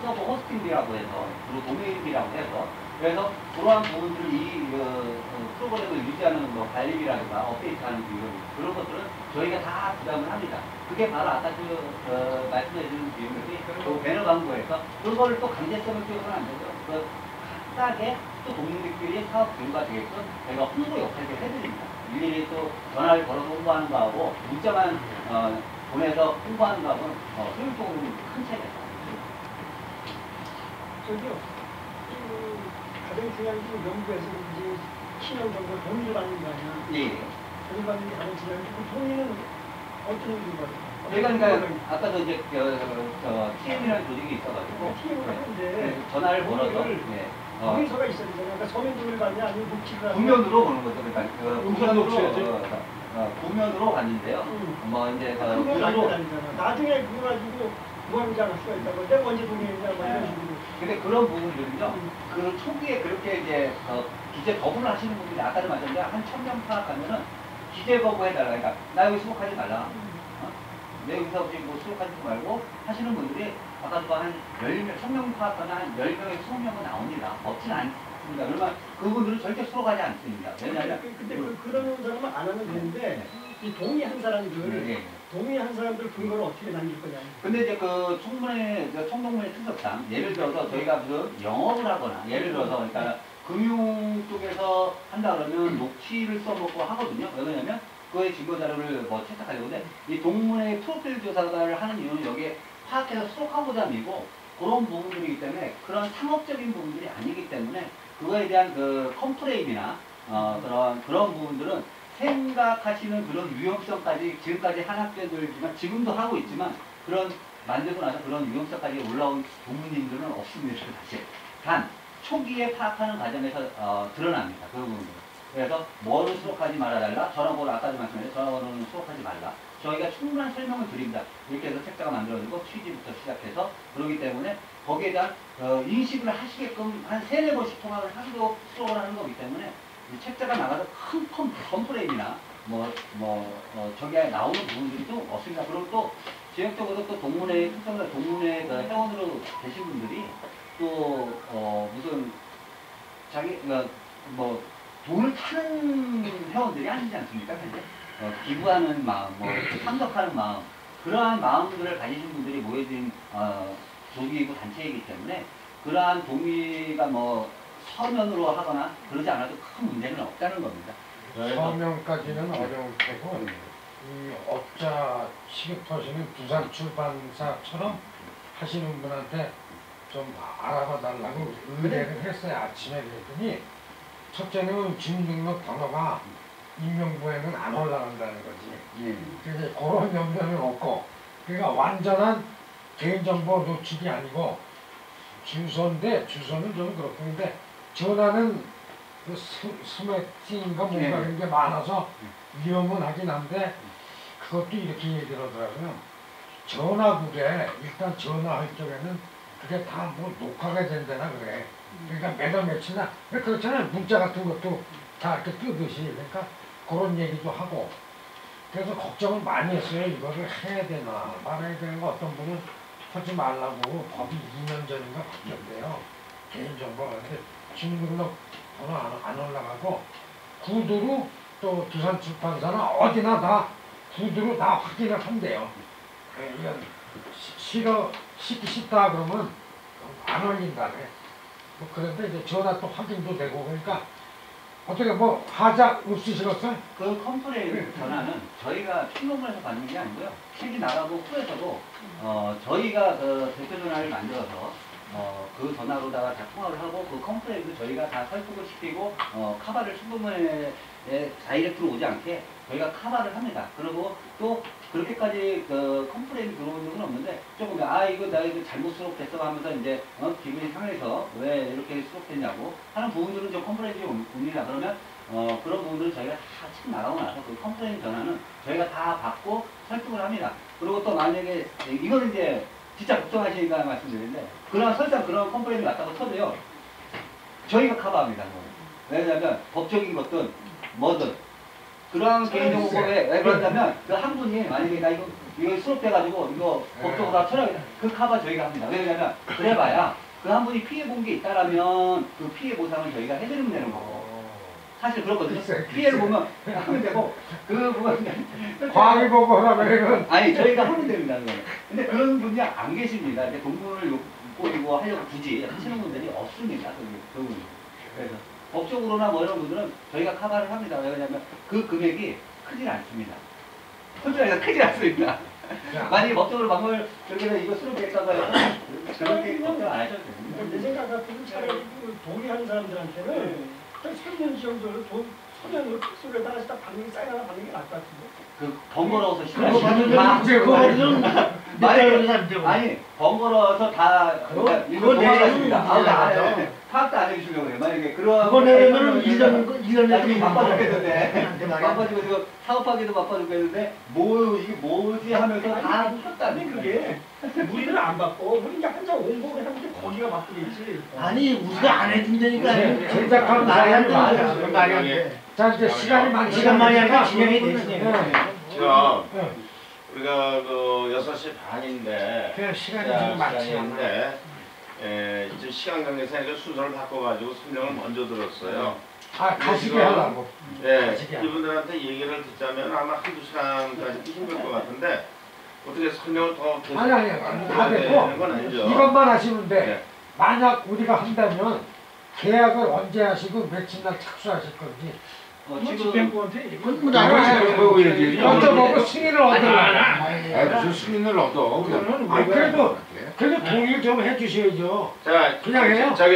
서버 호스팅비라고 해서 그리고 도메인비라고 해서 그래서 그러한 부분들을 이 프로그램을 유지하는 관리비라든가 업데이트하는 비용 그런 것들은 저희가 다 부담을 합니다. 그게 바로 아까 말씀해주신 비용들이 배너 광고에서 그거를 또 강제성을 띄워서는 안 되죠. 각각의 또 동료들끼리 사업 교류가 되게끔 저희가 홍보 역할을 해드립니다. 일일이 또 전화를 걸어서 홍보하는 거하고 문자만 보내서 홍보하는 거하고는 효율적으로 큰 차이가 있습니다. 저기요. 가장 중요한 게 연구에서 이제 10년 정도 돈을 받는 거 아니야? 예. 돈을 받는 게 가장 중요한 게 그 돈에는 어떤 의미가 있어요? 저희가 그러니까 아까도 이제 TM이라는 조직이 있어가지고 TM을 하는데 전화를 걸어서 동의서가 있어야 되잖아. 그러니까 서면 돈을 받냐 아니면 복지를 구면으로 보는 거죠. 그러니까 구면으로 응. 갔는데요. 그건 구면으로 아니잖아. 나중에 그거 가지고 무한장할 수가 있다고. 내가 언제 동의했냐 뭐 이런 식으로. 근데 그런 부분들은요, 그 초기에 그렇게 이제 기재 거부를 하시는 분들이 아까도 말씀드렸는데 한 1000명 파악하면은 기재 거부해달라. 그러니까 나 여기 수록하지 말라. 내 여기서 지금 뭐 수록하지 말고 하시는 분들이 아까도 한 10명, 1000명 파악하면 한 10명에서 20명은 나옵니다. 없진 않습니다. 그러면 그분들은 절대 수록하지 않습니다. 왜냐하면 근데 그런 사람은 안 하면 되는데 이 동의한 사람들 네. 동의한 사람들 근거를 어떻게 남길 거냐. 근데 이제 그 총동문의 특성상 예를 들어서 저희가 무슨 영업을 하거나 예를 들어서 그러니까 금융 쪽에서 한다 그러면 녹취를 써먹고 하거든요. 왜냐면 그거의 증거 자료를 뭐 채택하려고 하는데 이 동문의 프로필 조사를 하는 이유는 여기에 파악해서 수록하고자 함이고 그런 부분들이기 때문에 그런 상업적인 부분들이 아니기 때문에 그거에 대한 그 컴플레인이나 그런 부분들은 생각하시는 그런 위험성까지 지금까지 한 학교들지만 지금도 하고 있지만 그런 만들고 나서 그런 위험성까지 올라온 동문인들은 없습니다. 사실 단 초기에 파악하는 과정에서 드러납니다. 그 부분들은. 그래서 뭐를 수록하지 말아달라. 전화번호 아까도 말씀드렸죠. 전화번호는 수록하지 말라. 저희가 충분한 설명을 드립니다. 이렇게 해서 책자가 만들어지고 취지부터 시작해서 그러기 때문에 거기에 대한 인식을 하시게끔 한 3-4번씩 통화를 하고 수록을 하는 거기 때문에 이 책자가 나가서 큰 컴플레인이나 저기에 나오는 부분들이 또 없습니다. 그리고 또 지역적으로 또 동문회 특성상 동문회 회원으로 계신 분들이 또 무슨 자기 뭐 돈을 타는 회원들이 아니지 않습니까? 사실 기부하는 마음, 참석하는 마음 그러한 마음들을 가지신 분들이 모여진 조직이고 단체이기 때문에 그러한 동의가 서면으로 하거나 그러지 않아도 큰 문제는 없다는 겁니다. 서명까지는 어려울 테고 이 업자 취급하시는 부산 출판사처럼 하시는 분한테 좀 알아봐 달라고 의뢰를 했어요. 아침에 그랬더니 첫째는 주민등록 번호가 임명부에는 안 올라간다는 거지. 그래서 그런 염려는 없고 그러니까 완전한 개인정보 노출이 아니고 주소인데 주소는 좀 그렇고 근데 전화는 그 스매팅인가 뭔가 이런 게 많아서 위험은 하긴 한데 그것도 이렇게 얘기를 하더라고요. 전화국에 일단 전화할 적에는 그게 다 뭐 녹화가 된다나 그래. 그러니까 매달 며칠이나 그렇잖아요. 문자 같은 것도 다 이렇게 뜨듯이 그러니까 그런 얘기도 하고 그래서 걱정을 많이 했어요. 이거를 해야 되나 말아야 되는 거 어떤 분은 하지 말라고 법이 2년 전인가 바뀌었대요. 개인정보가 근데 주민등록 번호 안 올라가고 구두로 또 두산 출판사나 어디나 다 구두로 다 확인을 한대요. 이건 시키 싶다 그러면 안 올린다네. 그런데 이제 전화 또 확인도 되고 그러니까 어떻게 하자 없으시겠어요? 그 컴플레인 전화는 저희가 충동문에서 받는 게 아니고요. 책이 나가고 후에서도 저희가 그 대표 전화를 만들어서 그 전화로다가 다 통화를 하고 그 컴플레인도 저희가 다 설득을 시키고 카바를 충동문에 다이렉트로 오지 않게 저희가 카바를 합니다. 그리고 또 그렇게까지 그 컴플레인이 들어오는 건 없는데 조금 이거 나 이거 잘못 수록됐어 하면서 이제 기분이 상해서 왜 이렇게 수록됐냐고 하는 부분들은 좀 컴플레인이 옵니다. 그러면 그런 부분들은 저희가 다 책 나가고 나서 그 컴플레인 전화는 저희가 다 받고 설득을 합니다. 그리고 또 만약에 이거는 이제 진짜 걱정하시니까 말씀드리는데 설상 그런 컴플레인이 왔다고 쳐도요 저희가 커버합니다. 왜냐하면 법적인 것든 뭐든 그러한 개인정보법에 왜 그런다면 그 한 분이 만약에 나 이거 수록돼가지고 이거 법적으로 다 처리하겠다 그 커버 저희가 합니다. 왜냐하면 그래봐야 그 한 분이 피해 본 게 있다라면 그 피해 보상을 저희가 해드리면 되는 거고 사실 그렇거든요. 피해를 보면 하면 되고 그 부분 광희 보고 하라면 아니 저희가 하면 됩니다. 그거는. 근데 그런 분이 안 계십니다. 이렇게 동물을 꼬이고 하려고 굳이 하시는 분들이 없습니다. 그 부분. 그래서 법적으로나 이런 분들은 저희가 커버를 합니다. 왜냐하면 그 금액이 크질 않습니다. 솔직히 크질 않습니다. 만약에 법적으로 방법을 저기서 이거 수록했다고 해서 그렇게 걱정 안 하셔도 됩니다. 내 생각 같으면 차라리 동의하는 사람들한테는 한 3년 정도로 서면으로 팩스로에다가 받는 게 사인 하나 받는 게 나을 것 같은데. 번거로워서 그거 받는 게 문제고 아니 번거로워서 다 그러니까 그거 도망갔습니다. 내려면 안 해. 파악도 안 해주시려고 그래. 만약에 그런 그거 내려면 1년 나중에 바빠 죽겠는데 바빠 죽겠고 사업하기도 바빠 죽겠는데 이게 뭐지 하면서 다 폈다니 그게. 우리는 안 바꿔. 우리 이제 한자 원고를 하면 거기가 바쁘겠지. 아니 우리가 안 해준다니까. 제작하는 말이 안 사람이 돼. 많아요. 말이 안 돼. 자 이제 시간이 많지 시간 많이 하니까 않으니까 진행이 돼, 진행이 돼. 지금 네. 우리가 그 6시 반인데 그냥 시간이 좀 많지 않아요. 시간인데 이제 시간 관계상 이렇게 순서를 바꿔가지고 설명을 먼저 들었어요. 아 가시게 지금, 하려고. 가지게 하려고. 이분들한테 얘기를 듣자면 아마 한두 시간까지 힘들 것 같은데 어떻게 설명을 더 계속 아니 다 됐고 되는 건 아니죠. 이것만 하시면 돼. 네. 만약 우리가 한다면 계약을 언제 하시고 며칠 날 착수하실 건지 지금 집행부한테 얘기. 뭐 얘기해? 먼저 보고 승인을 얻으려나. 무슨 승인을 얻어? 그냥. 아 그래도 동의 좀 해주셔야죠. 자, 그냥 해요? 저기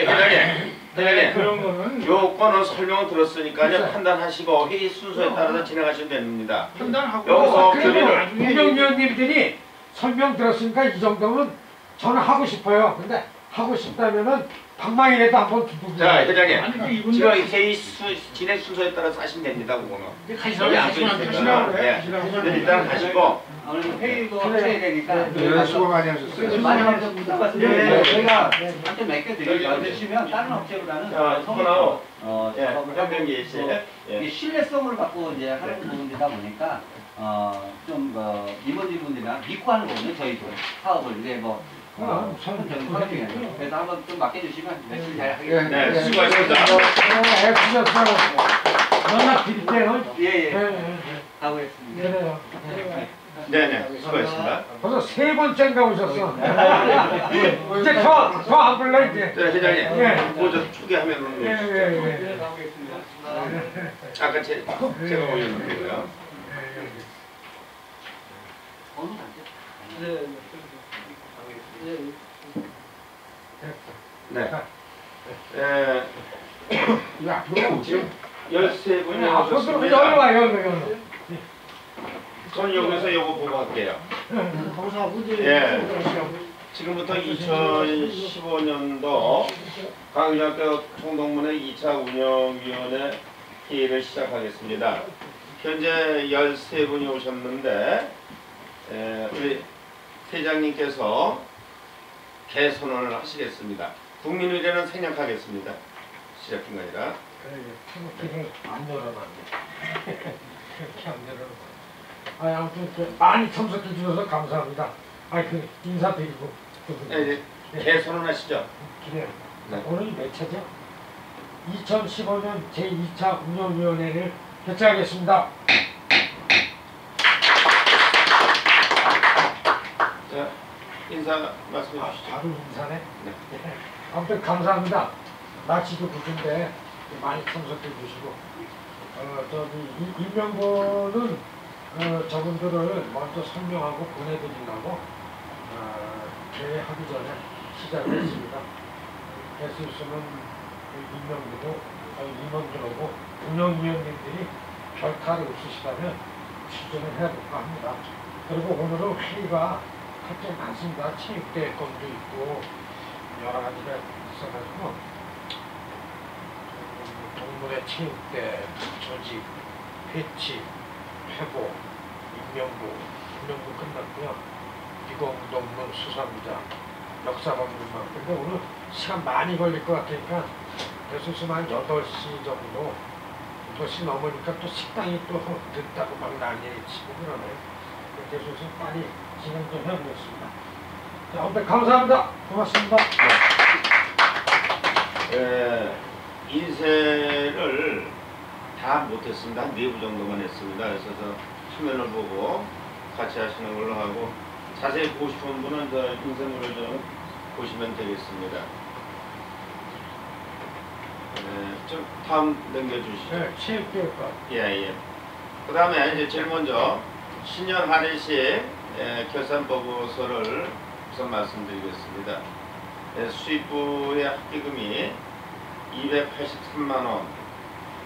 회장님, 그런 거는 요거는 설명을 들었으니까요. 판단하시고 회의 순서에 따라서 진행하시면 됩니다. 판단하고 여기서 그래도 교리를 국정위원님들이 설명 들었으니까 이 정도면 저는 하고 싶어요. 근데 하고 싶다면은 방망이라도 한번 두고. 자, 회장님. 아니 그 이분들 지금 회의 진행 순서에 따라서 하시면 됩니다. 그거는. 여기 앉아 있으니까. 예. 근데 일단 가시고. 아무래도 회의도 하셔야 되니까 네, 수고 많이 하셨어요. 마지막으로 좀 부탁드리면 네, 저희가 한점 맡겨드릴게요. 주시면 다른 업체보다는 자, 성의로 예, 작업을 하고 현명기 씨. 또 예. 이게 신뢰성을 갖고 이제 하는 부분이다 보니까 좀 임원진분들이랑 믿고 하는 거거든요. 저희도 사업을 이제 뭐 선정적인 사업 중에 그래서 한번 좀 맡겨주시면 며칠 잘 하겠습니다. 네, 수고하셨습니다. 애쓰셨어요. 연락 드릴게요. 예예. 네, 하고있습니다. 그래요. 네네, 수고하셨습니다. 벌써 3번째인가 오셨어. 이제 더안 불러 이제. 네, 회장님. 예. 그거 저 초기화면으로 예, 해주시죠. 예, 예. 아까 제가 올려놓을게요. 어느 단체? 네. 예. 야, 이거 뭐지? 13분이 앞으로 오셨습니다. 여기 와, 여기. 전 여기서 요거 보고 할게요. 예. 지금부터 2015년도 강의학교 총동문회 2차 운영위원회 회의를 시작하겠습니다. 현재 13분이 오셨는데 우리 회장님께서 개선을 하시겠습니다. 국민의례는 생략하겠습니다. 시작한 거 아니라. 그래, 안 열어놨네. 그렇게 안 열어놨네. 아무튼 많이 참석해 주셔서 감사합니다. 인사드리고. 이제 개선을 하시죠. 그래요. 네. 오늘 몇 차죠? 2015년 제2차 운영위원회를 개최하겠습니다. 자, 인사 말씀해 주시죠. 바로 인사네. 네. 아무튼 감사합니다. 날씨도 구준데 많이 참석해 주시고 임명보는 저분들을 먼저 설명하고 보내드리려고 대회하기 전에 시작을 했습니다. 될 수 있으면 임명보도 임원들하고 운영위원님들이 별탈이 없으시다면 추진을 해볼까 합니다. 그리고 오늘은 회의가 할 게 많습니다. 체육대회 건도 있고 여러 가지가 있어가지고 동물의 체육대, 조직, 회치, 회복, 임명부, 임명부 끝났고요. 유공동문 수사무자, 역사박물관. 근데 오늘 시간 많이 걸릴 것 같으니까 대수수만 한 8시 정도, 8시 넘으니까 또 식당이 또 됐다고 막 난리치고 그러네요. 대수수 빨리 진행 좀 해보겠습니다. 자, 아무튼 감사합니다. 고맙습니다. 인쇄를 다 못했습니다. 한 4부 정도만 했습니다. 그래서 저 화면을 보고 같이 하시는 걸로 하고 자세히 보고 싶은 분은 저 인쇄물을 좀 보시면 되겠습니다. 좀 다음 넘겨주시죠. 네, 체육교육과. 예. 그 다음에 이제 제일 먼저 신년 할인시 결산 보고서를 우선 말씀드리겠습니다. 수입부의 합기금이 283만원,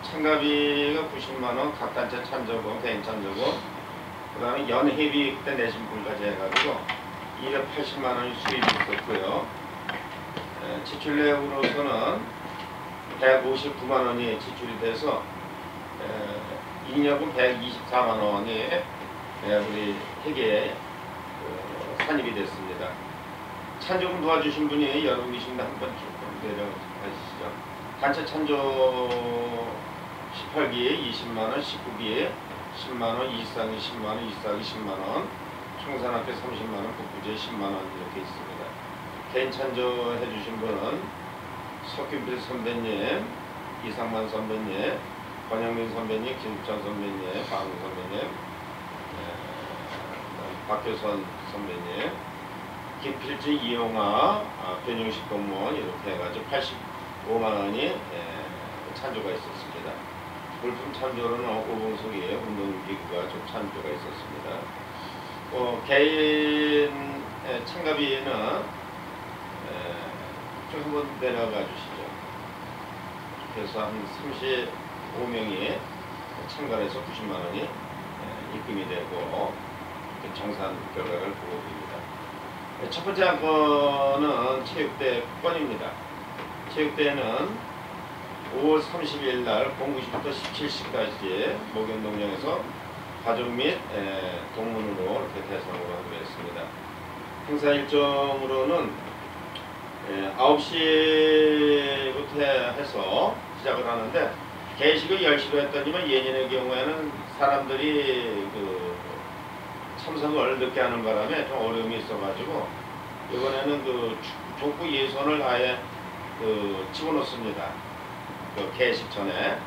참가비가 90만원, 각 단체 참조금, 개인 참조금, 그 다음에 연회비 그때 내신 분까지 해가지고 280만 원이 수입이 있었고요. 지출 내역으로서는 159만 원이 지출이 돼서 잉여금 124만 원이 우리 회계에 산입이 됐습니다. 찬조금 도와주신 분이 여러 계신데 한번 조금 내려가시죠. 단체 찬조 18기에 20만원, 19기에 10만원, 이상이 10만원, 이상이 10만원, 총산학교 30만원, 복부제 10만원 이렇게 있습니다. 개인 찬조 해주신 분은 석균필 선배님, 이상만 선배님, 권영민 선배님, 김국찬 선배님, 박웅 선배님, 박효선 선배님, 김필지, 이용아, 변용식 공무원 이렇게 해가지고 85만 원이 찬조가 있었습니다. 물품 찬조로는 오봉석이에요. 운동기구가 좀 찬조가 있었습니다. 개인 참가비는 좀 한번 내려가 주시죠. 그래서 한 35명이 참가해서 90만 원이 입금이 되고 정산 결과를 보고드립니다. 첫 번째 안건은 체육대 건입니다. 체육대회는 5월 30일 날 09시부터 17시까지 목연동장에서 가족 및 동문으로 이렇게 대상으로 하기로 했습니다. 행사 일정으로는 9시부터 해서 시작을 하는데 개식을 10시로 했더니만 예년의 경우에는 사람들이 참석을 늦게 하는 바람에 좀 어려움이 있어가지고 이번에는 족구 예선을 아예 집어넣습니다. 개식 전에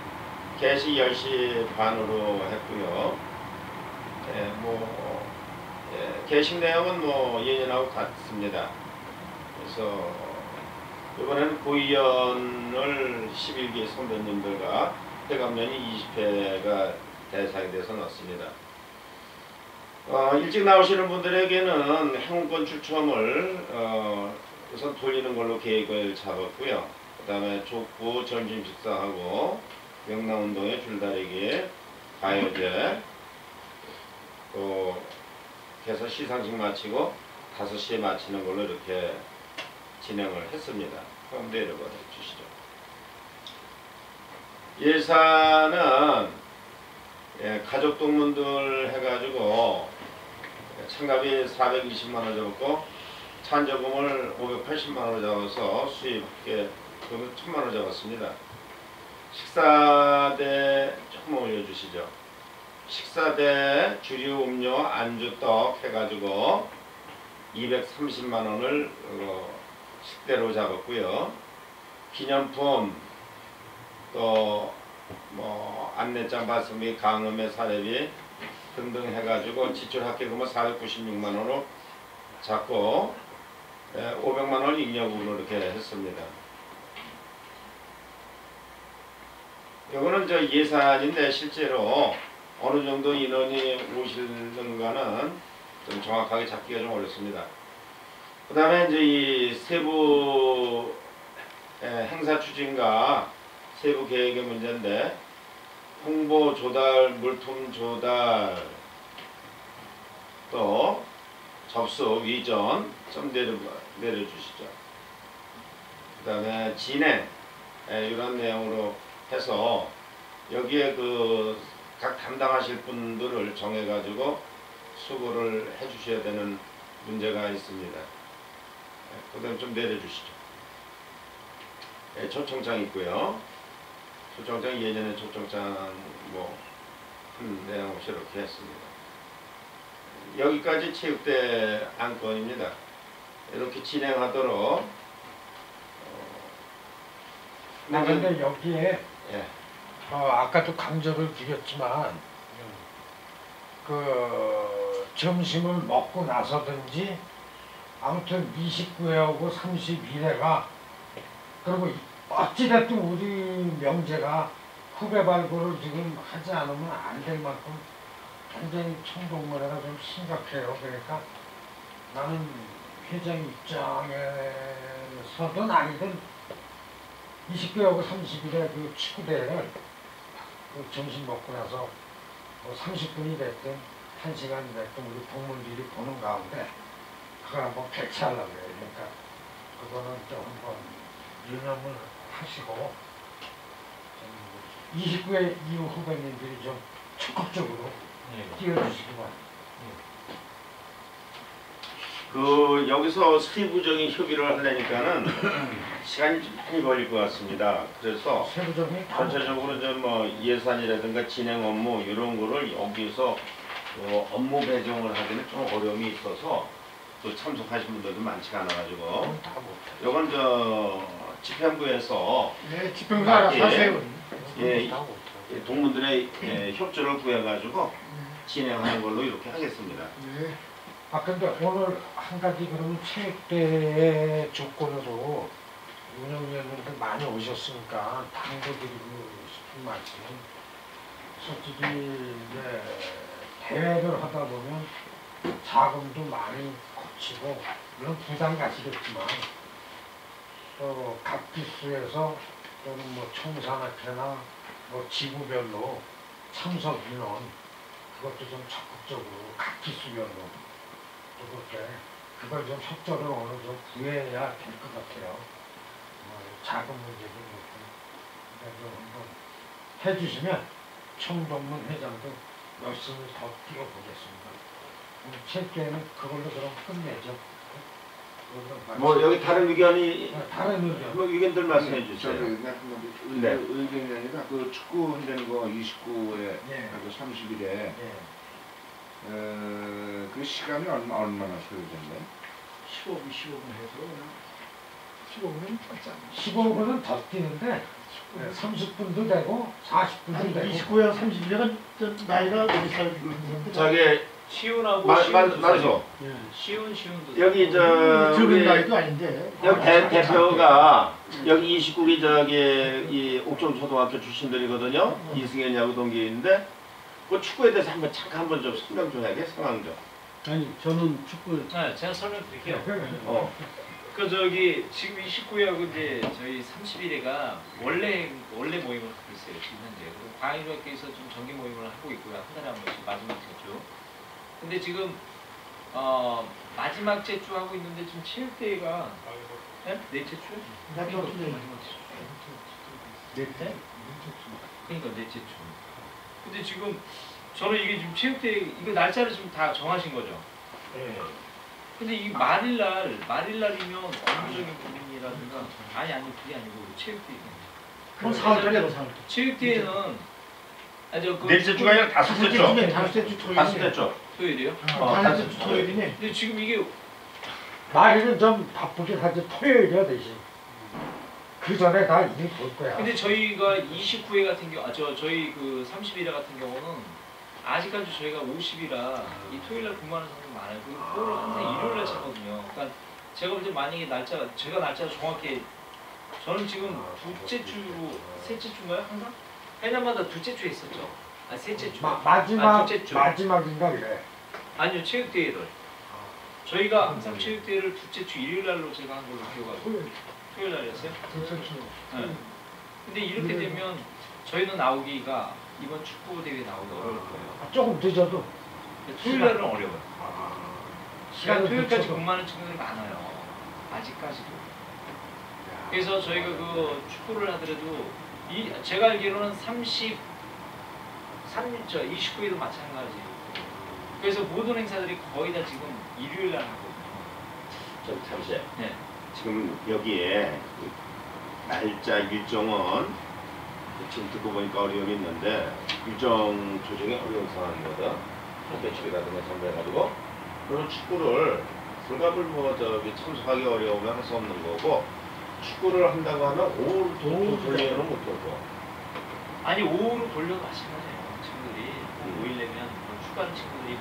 개식 10시 반으로 했고요. 개식 내용은 예년하고 같습니다. 그래서 이번에는 고위원을 11기 선배님들과 회감면이 20회가 대상이 돼서 넣습니다. 일찍 나오시는 분들에게는 행운권 추첨을 우선 돌리는 걸로 계획을 잡았고요. 그 다음에 족구 점심 식사하고 명랑운동회 줄다리기 가요제 또 해서 시상식 마치고 5시에 마치는 걸로 이렇게 진행을 했습니다. 한번 내려봐 주시죠. 예산은 가족 동문들 해가지고 참가비 420만원 잡았고 찬조금을 580만원 잡아서 수입게 그러면 1000만원 잡았습니다. 식사대 조금 올려주시죠. 식사대 주류 음료 안주 떡 해가지고 230만원을 식대로 잡았고요. 기념품 또 안내장 발송비 강음의 사례비 등등 해가지고 지출 합계금은 496만원으로 잡고 500만원 잉여금으로 이렇게 했습니다. 이거는 예산인데 실제로 어느 정도 인원이 오시는가는 좀 정확하게 잡기가 좀 어렵습니다. 그 다음에 이제 이 세부 행사 추진과 세부 계획의 문제인데 홍보 조달, 물품 조달, 또 접수, 위전 좀 내려주시죠. 그 다음에 진행 이런 내용으로 해서 여기에 각 담당하실 분들을 정해가지고 수고를 해주셔야 되는 문제가 있습니다. 그 다음 좀 내려주시죠. 초청장 있고요. 초청장 예전에 초청장 내용 없이 이렇게 했습니다. 여기까지 체육대 안건입니다. 이렇게 진행하도록 근데 여기에 아까도 강조를 드렸지만 점심을 먹고 나서든지 아무튼 29회하고 31회가 그리고 어찌됐든 우리 명제가 후배 발굴을 지금 하지 않으면 안 될 만큼 굉장히 청동문화가 좀 심각해요. 그러니까 나는 회장 입장에서든 아니든 20개하고 30일에 축구대회를 점심 먹고 나서 30분이 됐든 1시간이 됐든 우리 동문들이 보는 가운데 그걸 한번 배치하려고 해요. 그러니까 그거는 좀 한번 유념을 하시고 29회 이후 후배님들이 좀 적극적으로 뛰어주시기 바랍니다. 그 여기서 세부적인 협의를 하려니까는 시간이 좀 많이 걸릴 것 같습니다. 그래서 세부적인 전체적으로 좀 뭐 예산이라든가 진행 업무 이런 거를 여기서 업무 배정을 하기는 좀 어려움이 있어서 또 참석하신 분들도 많지가 않아가지고 요건 저 집행부에서 네, 집행부 알아서 하세요. 예, 동문들의 협조를 구해가지고 진행하는 걸로 이렇게 하겠습니다. 네. 아 근데 오늘 한 가지 그러면 체육대회 조건으로 운영위원님들 많이 오셨으니까 당부드리고 싶은 말씀은 솔직히 이제 대회를 하다 보면 자금도 많이 거치고 물론 부담 가시겠지만 또 각 기수에서 또는 뭐 총산학회나 뭐 지구별로 참석 인원 그것도 좀 적극적으로 각 기수별로 그렇게 그걸 좀 협조를 어느 정도 구해야 될 것 같아요. 자금 문제도 그렇고 그러니까 좀 한번 해주시면 총동문 회장도 열심히 더 뛰어보겠습니다. 체육대회는 그걸로 그럼 끝내죠. 뭐 여기 다른 의견이 다른 의견. 뭐 의견들 말씀해 저기 주세요. 그냥 한마디 네. 의견이 아니라 그 축구 한다는 거 29에 예. 그 30일에 예. 그 시간이 얼마나 소요됐나요? 15분 해서 15분은 짧잖아. 15분은 더 뛰는데 30분도 되고 40분도 되고 29에 30일간 나이가 어디 살고 저기 시운하고 말소 시운도 여기 저 적은 우리 나이도 아닌데. 여기 대표가 여기 29기 저기 이 옥정초등학교 출신들이거든요. 이승현 야구 동기인데 그 축구에 대해서 한번 잠깐 한번 좀 설명 좀 하게 상황 좀. 아니 저는 축구 제가 설명드릴게요. 그 저기 지금 29회하고 이제 저희 31회가 원래 모임을 하고 있어요 지금 현재. 그리고 광일중학교에서 좀 정기 모임을 하고 있고요. 한 달에 한 번씩 마지막 제주. 근데 지금 마지막 제주 하고 있는데 지금 체육대회가 넷째 주? 나도 마지막 제주. 넷째? 그러니까 넷째 주. 근데 지금 저는 이게 지금 체육대회 이거 날짜를 지금 다 정하신 거죠? 예. 근데 이 말일날이면 업무적인 부분이라든가 아니 그게 아니고 체육대회. 그럼 4월달에 4월. 체육대회는 넷째 주가 아니라 다섯째 주. 다섯째 주 토요일. 다섯째 주. 토요일이요? 다섯째 주 토요일이네. 근데 지금 이게 말일은 좀 바쁘긴 하지 토요일이야 대신 그 전에 다 이미 볼 거야. 근데 저희가 29회 같은 경우 저희 그 31회 같은 경우는 아직까지 저희가 50이라 이 토요일날 근무하는 사람이 많아요. 그리고 그걸 항상 일요일날 차거든요. 그러니까 제가 볼 때 만약에 제가 날짜 정확히 저는 지금 둘째 주로 셋째 주인가요? 항상? 해년마다 둘째 주에 있었죠. 아 셋째 주. 마지막 둘째 주. 마지막인가 그래. 아니요 체육대회를. 저희가 항상 체육대회를 둘째 주 일요일날로 제가 한 걸로 기억하고 토요일날이었어요? 둘째 주. 네. 근데 이렇게 되면 저희는 나오기가 이번 축구 대회 나오기 어려울 거예요. 조금 늦어도 토요일날은 어려워요. 시간을 토요일까지 늦춰서. 근무하는 친구들이 많아요. 아직까지도. 그래서 저희가 그 축구를 하더라도 제가 알기로는 29일도 마찬가지. 그래서 모든 행사들이 거의 다 지금 일요일날 하거든요. 좀 잠시요. 네. 지금 여기에 그 날짜 일정은 지금 듣고 보니까 어려움이 있는데 일정 조정이 어려운 상황이거든. 매출이라든가 전부해가지고 그런 축구를 불가불 참석하기 어려우면 할 수 없는 거고 축구를 한다고 하면 오후로 돌려는 못하고 아니 오후로 돌려도 마찬가지예요. 친구들이 5일 내면 축구하는 친구들이 이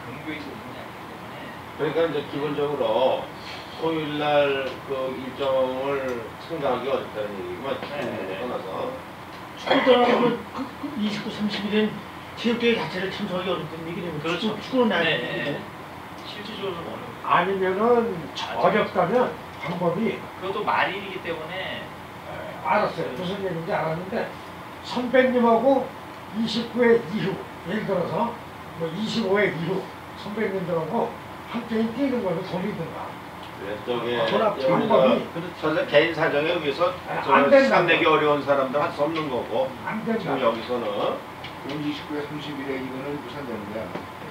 근교에서 오는 게 아니기 때문에 그러니까 이제 기본적으로 토요일날 그 일정을 참가하기 어렵다는 얘기만 네. 떠나서 축구 떠나면 29, 30일엔 체육대회 자체를 참석하기 어렵다는 얘기네요. 그렇죠. 축구는 나야 네. 되는데. 실질적으로 좀 어려워요. 아니면은 어렵다면 방법이 그것도 말일이기 때문에 알았어요. 무슨 얘기인지 알았는데 선배님하고 29회 이후 예를 들어서 뭐 25회 이후 선배님들하고 한 게임 뛰는 거를 돌리든가. 저게 전화 방법이 저는 개인 사정에 의해서 안 된다고. 시간 내기 어려운 사람들 할 수 없는 거고 안 된다. 지금 여기서는 그럼 29에 31에 이거는 무산되는 거야.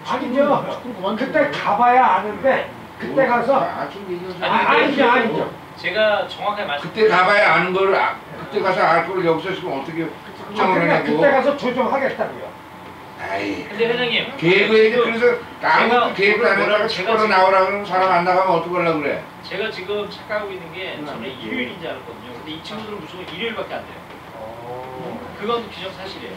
아니죠. 그때 가봐야 아는데 그때 가서 아니죠. 제가 정확하게 말씀. 그때 가봐야 아는 거를 그때 가서 알 거를 여기서 지금 어떻게 확정을 그러니까 하냐고. 그때 가서 조정하겠다고요. 아이. 근데 회장님. 계획을 지금 그래서 아무것도 계획을 안 해다가 제가 축구로 지금- 나오라 그러면 사람 안 나가면 어떡하려고 그래. 제가 지금 착각하고 있는 게 저는 일요일인 줄 알았거든요. 근데 이 친구들은 무조건 일요일밖에 안 돼요. 그건 규정 사실이에요.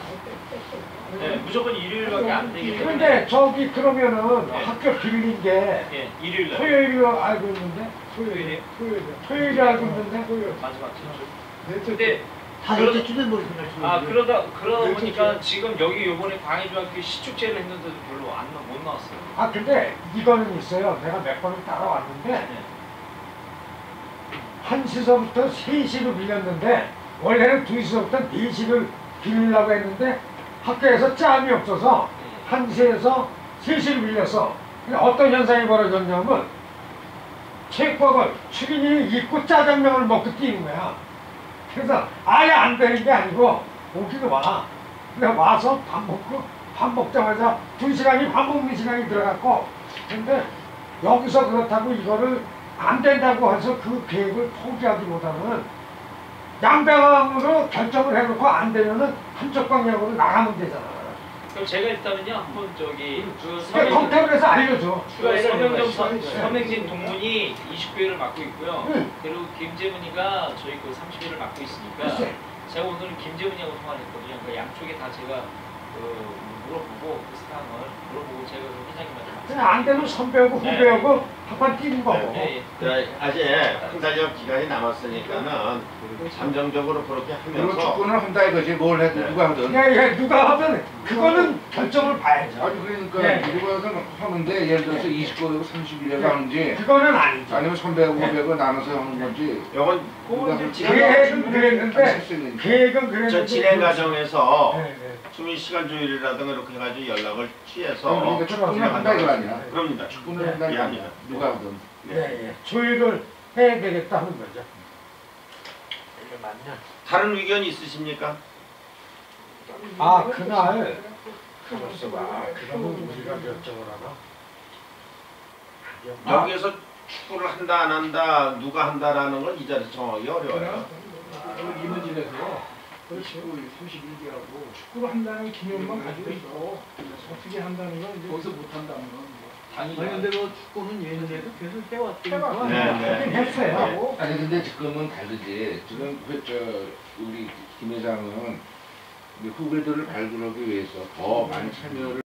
네, 무조건 일요일밖에 안 되기 때문에. 근데 저기 그러면은 네. 학교 빌린 게 예, 일요일 날. 토요일로 알고 있는데 토요일이에요? 토요일에 알고 있는데 마지막 주. 근데 근데 다섯 개 주된 머리 생각 그러다 보니까 지금 여기 요번에 광해중학교 시축제를 했는데도 별로 못 나왔어요. 근데 이거는 있어요. 내가 몇 번을 따라왔는데 네. 1시서부터 3시로 빌렸는데 원래는 2시서부터 4시를 빌리려고 했는데 학교에서 짬이 없어서 1시에서 3시를 빌렸어. 근데 어떤 현상이 벌어졌냐면 체육복을 출인이 입고 짜장면을 먹고 뛰는 거야. 그래서 아예 안 되는 게 아니고 오기도 와. 근데 와서 밥 먹자마자 2시간이 밥 먹는 시간이 들어갔고 근데 여기서 그렇다고 이거를 안 된다고 해서 그 계획을 포기하기보다는 양방향으로 결정을 해놓고 안 되면은 한쪽 방향으로 나가면 되잖아. 그럼 제가 일단은요 한번 저기 그러니까 컴퓨터에서 알려줘. 서명진 동문이 29회를 맡고 있고요. 응. 그리고 김재문이가 저희 그 30회를 맡고 있으니까 글쎄. 제가 오늘은 김재문이하고 통화를 했거든요. 그 양쪽에 다 제가 물어보고 그 사항을 물어보고 제가 그 회장님한테 그냥 안 되면 선배하고 후배하고 한판 뛰는 거고. 네, 아직 한 달여 기간이 남았으니까는 잠정적으로 그렇게 그리고 하면서 축구는 한다 이거지. 뭘 해도 네. 누가 하든. 예, 누가 하면 그거는 결정을 봐야죠. 아니 그러니까 네. 누가 하든 하는데 예를 들어서 29고 31에 하는지 그거는 아니죠. 아니면 선배하고 후배하고 나눠서 하는 건지. 요건 계획은 그랬는데 계획은 저 그랬는데 진행 과정에서 네, 네. 주민 시간 조율이라든가 이렇게 해가지고 연락을 취해서 그러니까 축구는 한다 이거 아니야. 그럽니다. 축구는 한다 이거 아니야. 누가 하든. 네, 예. 조율을 해야 되겠다 하는 거죠. 이게 맞냐? 다른 의견 있으십니까? 그날 가만있어 봐. 그러면 우리가 결정을 하나? 여기에서 축구를 한다 안 한다 누가 한다라는 건 이 자리에서 정하기 어려워요. 이문진에서 31개하고 축구를 한다는 기념만 가지고 있어. 어떻게 한다는 건 이제 거기서 못 한다는 건 아니 근데 그 축구는 예전에도 계속 해왔으니까 네. 했어요. 아니 근데 지금은 다르지. 지금 우리 김 회장은 후배들을 발굴하기 위해서 더 많이 참여를